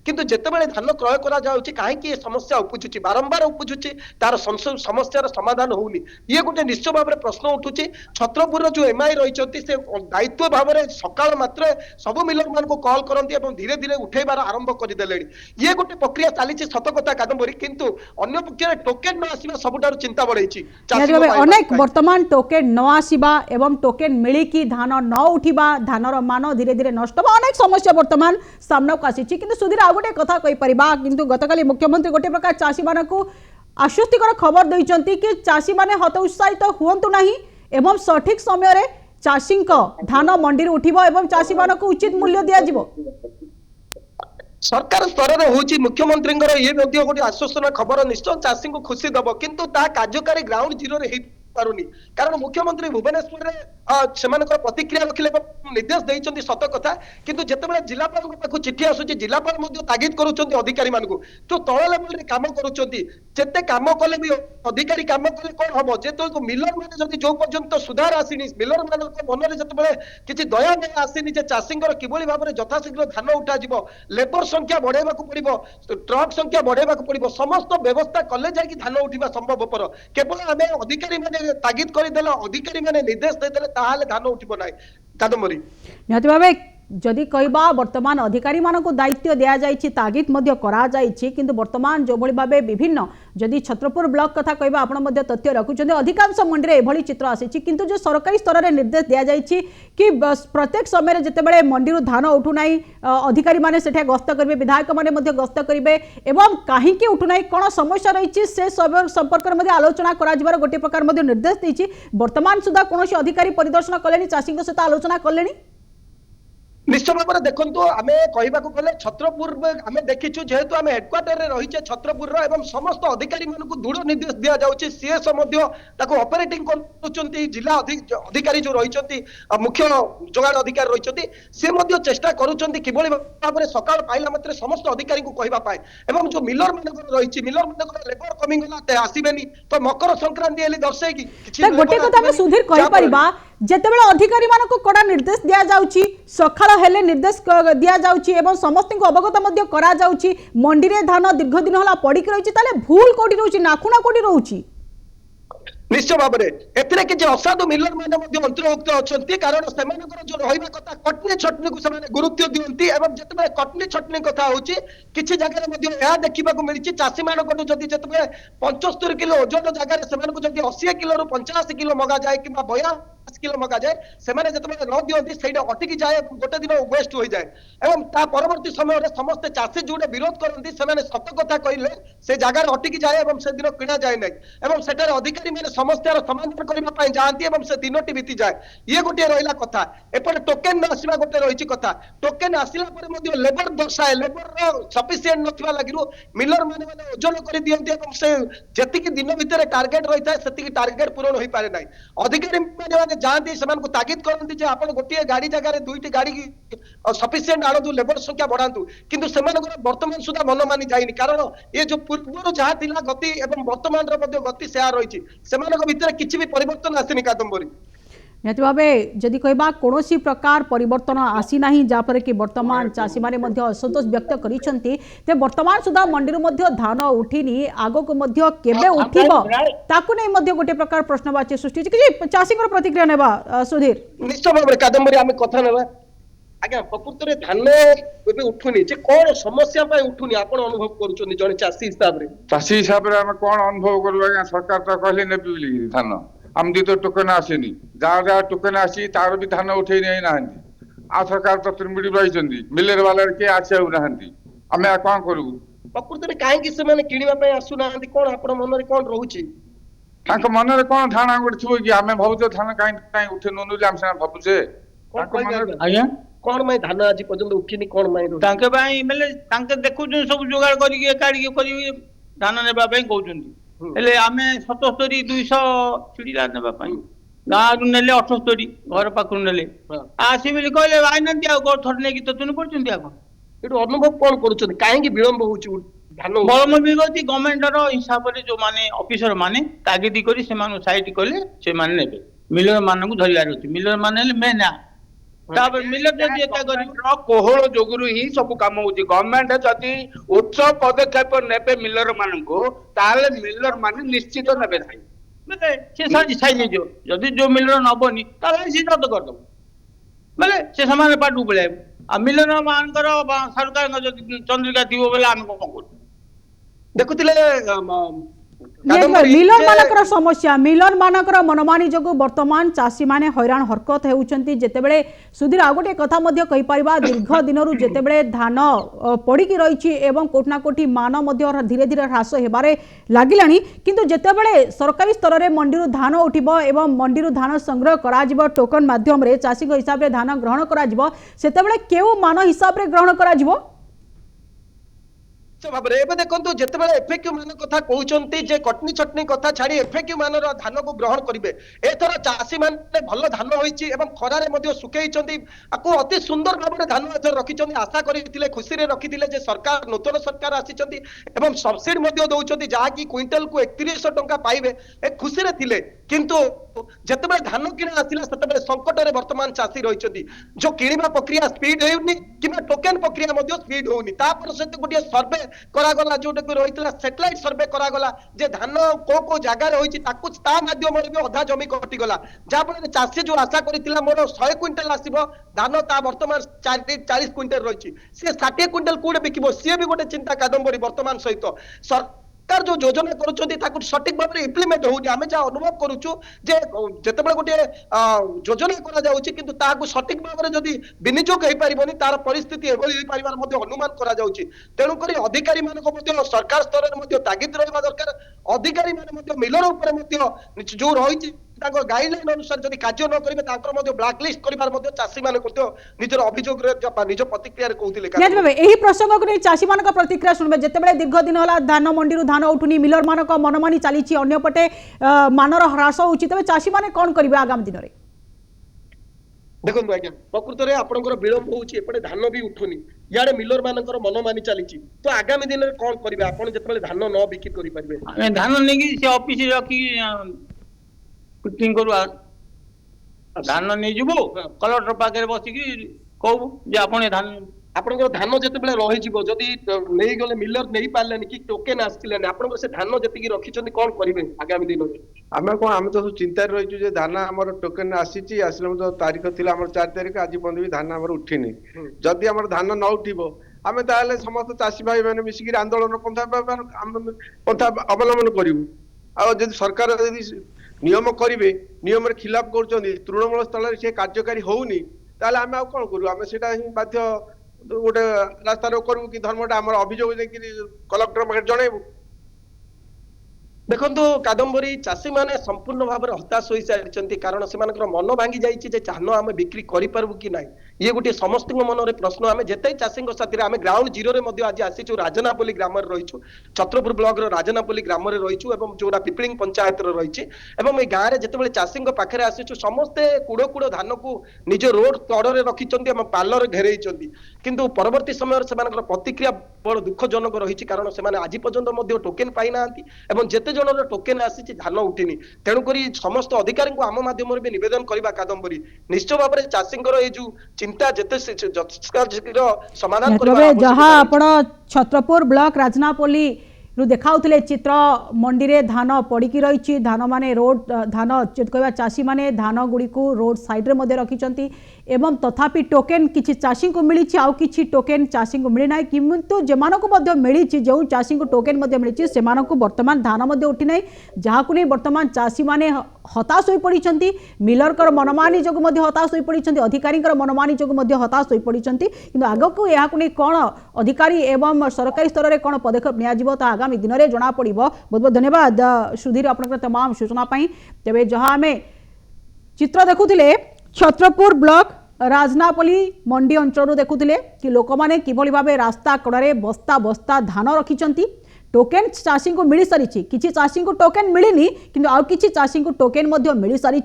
किंतु जितेबाला धान क्रय करा कहीं समस्या उपजुची बारंबार उपजुची तार समस्यार समाधान होनी ये गोटे निश्चय भाव में प्रश्न उठुची छत्रपुर जो एमआई रही से दायित्व भाव में सकाल मात्र सब मिलर मान को कॉल करती धीरे धीरे उठेबार आरंभ करदे ये गोटे प्रक्रिया चली सत कथा कादम्बरी किंतु अन्य पक्ष टोकेन न आसवा सबुठार चिंता बढ़ी अनेक वर्तमान टोकेन न आसवा एवं टोकेन मिलिकी धान न उठिबा धानर मान धीरे धीरे नष्ट अनेक समस्या वर्तमान सामना को आसी किंतु सुधीर आ गोटे कथा कहि परिबा किंतु गतकाली मुख्यमंत्री गोटे प्रकार चाषी मानकु आश्वस्तिकर खबर दैचंती कि चाषी माने हतोत्साहित हुअंतु नाही एवं सठिक समय रे चाषी धान मंडी उठिबो एवं चाषी मानकु उचित मूल्य दिया जिवो सरकार स्तर में होची मुख्यमंत्री ये गोटे आश्वासन खबर निश्चय चाषी को खुशी दब किंतु ता कार्यकारी ग्राउंड जीरो रे पारुनी कारण मुख्यमंत्री भुवनेश्वर प्रतिक्रिया रखिले निर्देश देइचंती सत कथा किंतु जेतेबेले जिलापाल पाखु चिठी आसुची जिलापाल मध्ये तागिद करूचंती अधिकारी मानकु तो तळ लेवल रे काम करूचंती जेते काम कले भी अधिकारी काम कले कोन हबो जेतो मिलर माने जदी जो पर्यंत सुधार आसीनी मिलर मानक मन रे जेतेबेले किछि दया नै आसीनी जे चाषींकर किबोली भाबरे यथाशीघ्र धान उठा जिवो लेबर संख्या बढ़ेबा को पड़िबो ट्रक संख्या बढ़ेबा को पड़िबो समस्त व्यवस्था कले जाकी धान उठिबा संभवपर केवल आमे अधिकारी माने तागिद करिदेला अधिकारी माने निर्देश देदेले ताहाले धान उठिबो नै कादम्बरी निहति भाबे जदि कहबा वर्तमान अधिकारी मानक दायित्व दिया जाइछि तागिद मध्य करा जाइछि किंतु वर्तमान जो भली भाबे विभिन्न जदि छत्रपुर ब्लॉक कथा कहबा आपण मध्य तथ्य रखुछन्ते अधिकांश मंडी रे एभली चित्र आसीछि किंतु जो सरकारी स्तर रे निर्देश दिया जाइछि कि प्रत्येक समय रे जतेबेले मंडी रु धान उठु नाही अधिकारी माने सेठा गस्त करबे विधायक माने मध्य गस्त करिवे एवं काहे कि उठु नाही कोन समस्या रहिछि से सब संपर्क रे मध्य आलोचना करा जिवार गोटे प्रकार मध्य निर्देश दैछि वर्तमान सुधा कोनोसी अधिकारी परिदर्शन कलेनी चाषी को सहित आलोचना कलेनी निश्चय भाव में देखो आम कहवाक गले छत्रपुर आम देखीचु जेहेतु आम हेडक्वार्टर रे रही छत्रपुर एवं समस्त अधिकारी मानक दृढ़ निर्देश दि जाउछि सीएस ऑपरेटिंग कर जिला अधिकारी जो रही मुख्य जोगाड़ अधिकारी रही सी चेष्टा करुँच किभली भाव में सकाल पाइला मात्र समस्त अधिकारी को कहवाई एवं जो मिलर मानक रही मिलर मानक लेबर कमिगला आसबेनी तो मकर संक्रांति हेली दर्शाई गोटे कथा सुधीर कहि परिबा जेतेबेले अधिकारी मानक कड़ा निर्देश दिया जाउछि सकाळ हेले निर्देश दिया जाउछि एवं समस्त को अवगत मध्य करा जाउछि मंडी रे धान दीर्घ दिन होला पड़ी के रहिछि ताले भूल कोठी रहउछि नाखुना कोठी रहउछि निश्चय भाव में एथिरे कि असाधु मिलर माने अंतर्भुक्त अच्छा कारण से जो रहा कथा कटनी छटनी को गुरुत्व दिखती जिते कटनी छटनी कथा होची किसी जगह देखा मिली चाषी मान जदि जो 75 किलो ओजन जगह से 80 किलो रु 85 किलो मगा जाए कि 52 किलो मगा जाए से न दिखती से अटकी जाए गोटे दिन वेस्ट हो जाए एवं ता परवर्ती समय समस्त चाषी जोड़े विरोध करती से सत कथा कहले से जगह अटकी जाए से दिन किणा जाए ना सेठार अधिकारी मैंने समस्या समाधान करने जाती से दिन टी बीती जाए ये गोटे रहा कथा एपटे टोकेन न आसवा गोटे रही कथा टोकेन आसला लेबर दर्शाए लेबर सफिसीएंट नथिबा लगी मिलर माने ओजन कर दियंती से जतिक दिन भितर टार्गेट रही है से टार्गेट पूरण हो पारे ना अधिकारी मैंने जाती से तागिद करती जे आप गोटे गाड़ी जगह दुईटी गाड़ी सफिसीएंट आणु लेबर संख्या बढ़ातु किंतु से वर्तमान सुधा मन मानी जाइनि कारण ये जो पूर्व जहाँ थिला गति एवं वर्तमान गति से रही भितर किसी भी परिवर्तन आसनी कादम्बरी निहति भावे जदि कहबा कोनोसी प्रकार परिवर्तन आसी नाही जापर कि वर्तमान चाषी माने मध्य असंतोष व्यक्त करिसंती ते वर्तमान सुधा मंडी मध्य धान उठिनी आगो को मध्य केबे उठिबो ताकु नै मध्य गोटे प्रकार प्रश्नवाची सृष्टि कि चाषी को प्रतिक्रिया नेबा सुधीर निश्चय भाव कादम्बरी आमे कथा नेबा आज्ञा प्रकृत रे धान एबे उठुनी जे कोन समस्या पय उठुनी आपण अनुभव करूछनी जने चाषी हिसाब रे आमे कोन अनुभव करबा आज्ञा सरकार तो कहले ने धान आमदी तो टोकन आसेनी जहाँ जहाँ टोकन आसी तार भी धान उठे नहीं ना आ सरकार तो त्रिमिड़ी रही मिलर वाला के आसे ना आम कौन करू प्रकृत में कहीं से माने किनिबा पय आसु ना कोन आपण मन रे कोन रहउची तांक मन रे कोन धान गोटे थो कि आमे भाबुछ धान काई उठे ननु जे हम से भाबुछे तांक मन आज्ञा कोन मै धान आज पर्यंत उठिनी कोन मै तांके भाई मेले तांके देखु सब जुगाड़ करी काडी करी धान नेबा पय कहउचंदी हेले आमे 77 200 चिड़िला नेबा पय ଗାଁରୁ ନେଲେ 78 ଘର ପାଖରୁ ନେଲେ ଆସି ବୋଲି କହିଲେ ଆଇନାହାନ୍ତି ଆଉ ଥରେ ନେଇକି ତ ତୁନି ପଡୁଛନ୍ତି ଆଉ କଣ ଏଠୁ ଅନୁଭବ କଣ କରୁଛନ୍ତି କାହିଁକି ବିଳମ୍ବ ହଉଛି ଧାନ ବଳମ ବିଗତି ଗଭର୍ଣ୍ଣମେଣ୍ଟର ହିସାବରେ ଯୋଉମାନେ ଅଫିସର ମାନେ ତାଗିଦି କରି ସେମାନଙ୍କୁ ସାଇଟ୍ କଲେ ସେମାନେ ନେବେ ମିଲର ମାନଙ୍କୁ ଧରିବାର ଅଛି ମିଲର ମାନେ ହେଲେ ମେନ୍ ତାପରେ ମିଲର ଯଦି ଏକା କରିବ କୋହଳ ଯୋଗୁରୁ ହିଁ ସବୁ କାମ ହଉଛି ଗଭର୍ଣ୍ଣମେଣ୍ଟ ଯଦି ଉଚ୍ଚ ପଦକ୍ଷେପ ନେବେ ମିଲର ମାନଙ୍କୁ ତାହେଲେ ମିଲର ମାନେ ନିଶ୍ଚିତ ନେବେ ନାହିଁ ବୋଲେ ସେ ସାଇଜ୍ ହେଇଯିବ ଯଦି ଯୋଉ ମିଲର ନବନି ତାହେଲେ ସେ ରଦ୍ଦ କରିଦବ ବୋଲେ ସେ ସେମାନେ ପାଟକୁ ପଳେଇବ ଆଉ ମିଲର ମାନଙ୍କର ସରକାରଙ୍କ ଯଦି ଚନ୍ଦ୍ରିକା ଥିବ ବୋଲେ ଆମେ କଣ କରୁ ଦେଖୁଥିଲେ ମିଲର ମାନଙ୍କର ସମସ୍ୟା ମିଲର ମାନଙ୍କର मनमानी जो वर्तमान चाषी माने हैरान हरकत होउछंती जेतेबेले सुधीर आ गोटे कथा मध्य कहि परिबा दीर्घ दिनरु जेतेबेले धान पड़िकी रहिछि एवं कोठना कोठी मान मध्य धीरे धीरे ह्रास हेबारे लागिलानी किंतु जेतेबेले सरकारी स्तर रे मंडीरु धान उठिबो एवं मंडीरु धान संग्रह करा जिवो टोकन माध्यम रे चाषी को हिसाब रे धान ग्रहण करा जिवो सेतेबेले केउ मान हिसाब रे ग्रहण करा जिवो भाव में देखो जिते एफएक्यू मान कथा कहते जे कटनी छटनी कथा छाड़ी एफएक्यू मान धान को ग्रहण करेंगे एथर चाषी मैंने भल धान होती खरारे सुखई अति सुंदर भाव में धान एथर रखी आशा करते खुशी रखी सरकार नूतन सरकार आसी सब्सिडी दौरान जहाँकि क्विंटाल को 3100 टंका पाइबे ए खुशी थे किंतु जिते धान किणा आसला से संकट में वर्तमान चाषी रही जो किणवा प्रक्रिया स्पीड होनी कि टोकेन प्रक्रिया स्पीड होनी सहित गोटे सर्वे करागला जोटा रही सैटेलाइट सर्वे करागला जे धान को जगार होती माध्यम अधा जमी कटिगला जहाँफल चाषी जो आशा करता मोर 100 क्विंटाल आसो धान ता वर्तमान 40 क्विंटाल रही सी 60 क्विंटाल कौटे बिकब सी भी गोटे चिंता कादम्बरी वर्तमान सहित सरकार जो योजना करुँच सठिक भाव में इम्प्लीमेंट होनी आम जहाँ अनुभव करुचु जे जिते गोटे योजना करा सठिक भाव में जदि विनियोग हो पारनि तार परिस्थिति एभली अनुमान करा तेणुक अधिकारी मान सरकार स्तर में तागिद रहा दरकार अधिकारी मान मिलर उपर जो रही गाइडलाइन अनुसार जब कार्य न करेंगे ब्लैकलिस्ट कर चाषी मान निजर अभियोग निज प्रतिक्रिया कहते प्रसंग को चाषी मान प्रतिक्रिया शुणे जिते दीर्घ दिन है धान मंडी धान उठुनी मिलर मान मनमानी चली अंपटे मानर ह्रास होती तेज चाषी मैंने कौन करेंगे आगामी दिन में देखो आज्ञा प्रकृत में आपंकर विलंब होपटे धान भी उठुनी इे मिलर मान मनमानी चली तो आगामी दिन में कौन करेंगे आप जो धान न बिक्री करेंगे धान नहीं ऑफिस रखी करू धान नहीं जीवु कलेक्टर पाखे बसिकी कहू जे आपण धान आपनकर धान जेतेबेले रही जीवो जदी नहीं गले मिलर नहीं पारलेनी कि टोकेन आसिलेनी आपनकर से धान जेतिकी रखिछन्ती कोन करिवे आगामी दिन में आमे कोन आमे तो चिंता रहिछु जे धान हमर टोकेन आसीची आसिले तो तारीख थिला हमर 4 तारीख आज बंद भी धान हमर उठिनी जदी हमर धान न उठिबो आमे ताले समस्त चाषी भाई माने मिसिकी आंदोलन पंथा अवलंबन करिवु आ जदी सरकार जदी नियम करिवे नियम रे खिलाफ करछन्ती तृणमूल स्तर रे से कार्यकारी होउनी ताले आमे आ कोन करू आमे सेटा ही बाध्य गोटे रास्ता रोक करू कि धर्मटा आम अभियोग कलेक्टर पाखे जनइबू देखो कादम्बरी चाषी मैंने संपूर्ण भाव में हताश हो सारी कारण से मन भांगी जाइए धान आम बिक्री करूँ कि ना ये गोटे समस्त मन में प्रश्न आम जिते चाषी साथी आम ग्राउंड जीरो आज आसीचु राजनापल्ली ग्राम रहीचु छत्रपुर ब्लॉक राजनापल्ली ग्राम रहीचु जोड़ा पिपलिंग पंचायत रही ये गाँव में जिते चाषी पाखे आसीचु समस्ते कूड़ कूड़ धान को निज रोड तड़े रखिंट पालर घेरई किंतु परवर्ती समय से प्रतिक्रिया बड़ दुखजनक रही कारण से आज पर्यटन टोकेन पाई ना जिते जन टोकेन आसी धान उठिनी तेणुक समस्त अधिकारी को आम माध्यम भी निवेदन करवा कादम्बरी निश्चय भाव में चाषी जो चिंता जिते समाधान जहाँ आप छत्रपुर ब्लॉक राजनापल्ली रु देखाउथिले चित्र मंडी रे धान पड़िकी रही धान माने रोड धान कहवा चाषी माने धान गुड़ी को रोड साइड रे मध्य रखिंट एवं तथापि टोकेन किछि चाषी को मिली आउ किछि टोकेन चाषी को मिली ना किंतु जेमान को मध्य मिली जो चाषी को टोकेन मध्य मिली से वर्तमान धान मध्य उठी ना जहाँ को नहीं वर्तमान चाषी माने हताश हो पड़ी मिलर मनमानी जो हताश हो पड़ी अधिकारी मनमानी जो हताश हो पड़ी किंतु आग को यह नहीं कौन अधिकारी एवं सरकारी स्तर में कौन पदक्षेप नियाजिबो ता आगामी दिन में जना पड़ो। बहुत बहुत धन्यवाद सुधीर आपन तमाम सूचना तेज जहाँ आम चित्र देखुले छत्रपुर ब्लॉक राजनापल्ली मंडी अंचल देखुले कि लोक मैंने किभली भाव रास्ता कड़े बस्ता बस्ता धान रखिंट टोकेन चाषी को मिल सारी किसी चाषी को टोकेन मिलनी किंतु आउ किसी चाषी को टोकेन मध्य मिल सारी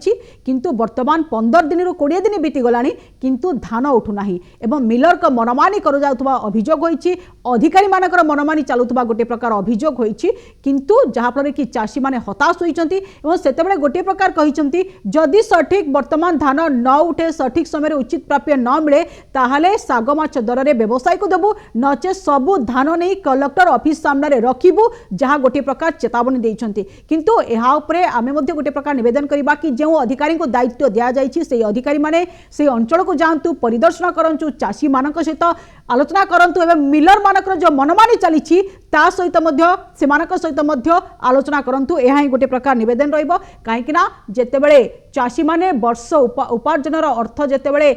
किंतु वर्तमान 15 दिन रु 20 दिन बीती गलानी किंतु धान उठुना एवं मिलर को मनमानी कर जाउथबा अभियोग होईछि अधिकारी मानकर मनमानी चलुथबा गोटे प्रकार अभियोग होईछि किंतु जहा फल कि चाषी माने हताश होईचंती एवं सेतेबेले गोटे प्रकार कहिचंती जदि सठिक वर्तमान धान न उठे सठिक समय उचित प्राप्य न मिले ताहले साग माछ दर रे व्यवसाय को देबु नचे सबु धान नहीं कलेक्टर ऑफिस सामने रखिबु जहाँ गोटे प्रकार चेतावनी देइछंती किंतु एहा उपरे आमे मध्ये गोटे प्रकार निवेदन करिबा कि जेउ अधिकारी को दायित्व दिया जाइछि से अधिकारी माने से अंचल को जांतु परिदर्शन करंतु चाषी मानक सहित आलोचना करंतु एवं मिलर मानकर जो मनमानी चलीछि ता सहित मध्ये सेमानक सहित मध्ये आलोचना करंतु एहा ही गोटे प्रकार निवेदन रहिबो काहेकि ना जेतेबेले चाषी माने वर्ष उपार्जनर अर्थ जेतेबेले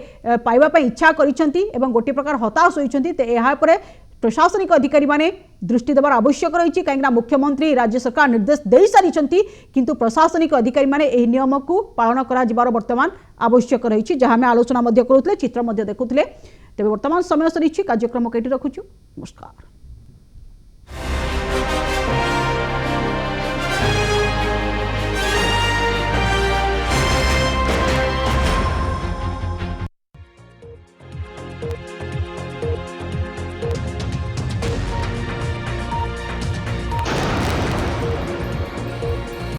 पाइबा पई इच्छा करिसंती एवं गोटे प्रकार हताश होइसंती ते एहा परे प्रशासनिक अधिकारी माने दृष्टि देवार आवश्यक रही कहीं मुख्यमंत्री राज्य सरकार निर्देश दे सारी किंतु प्रशासनिक अधिकारी माने एही नियम को पालन कर वर्तमान आवश्यक रही जहाँ आम आलोचना करुले चित्र देखुले तेज वर्तमान समय सरी कार्यक्रम कईटी रखुचु नमस्कार।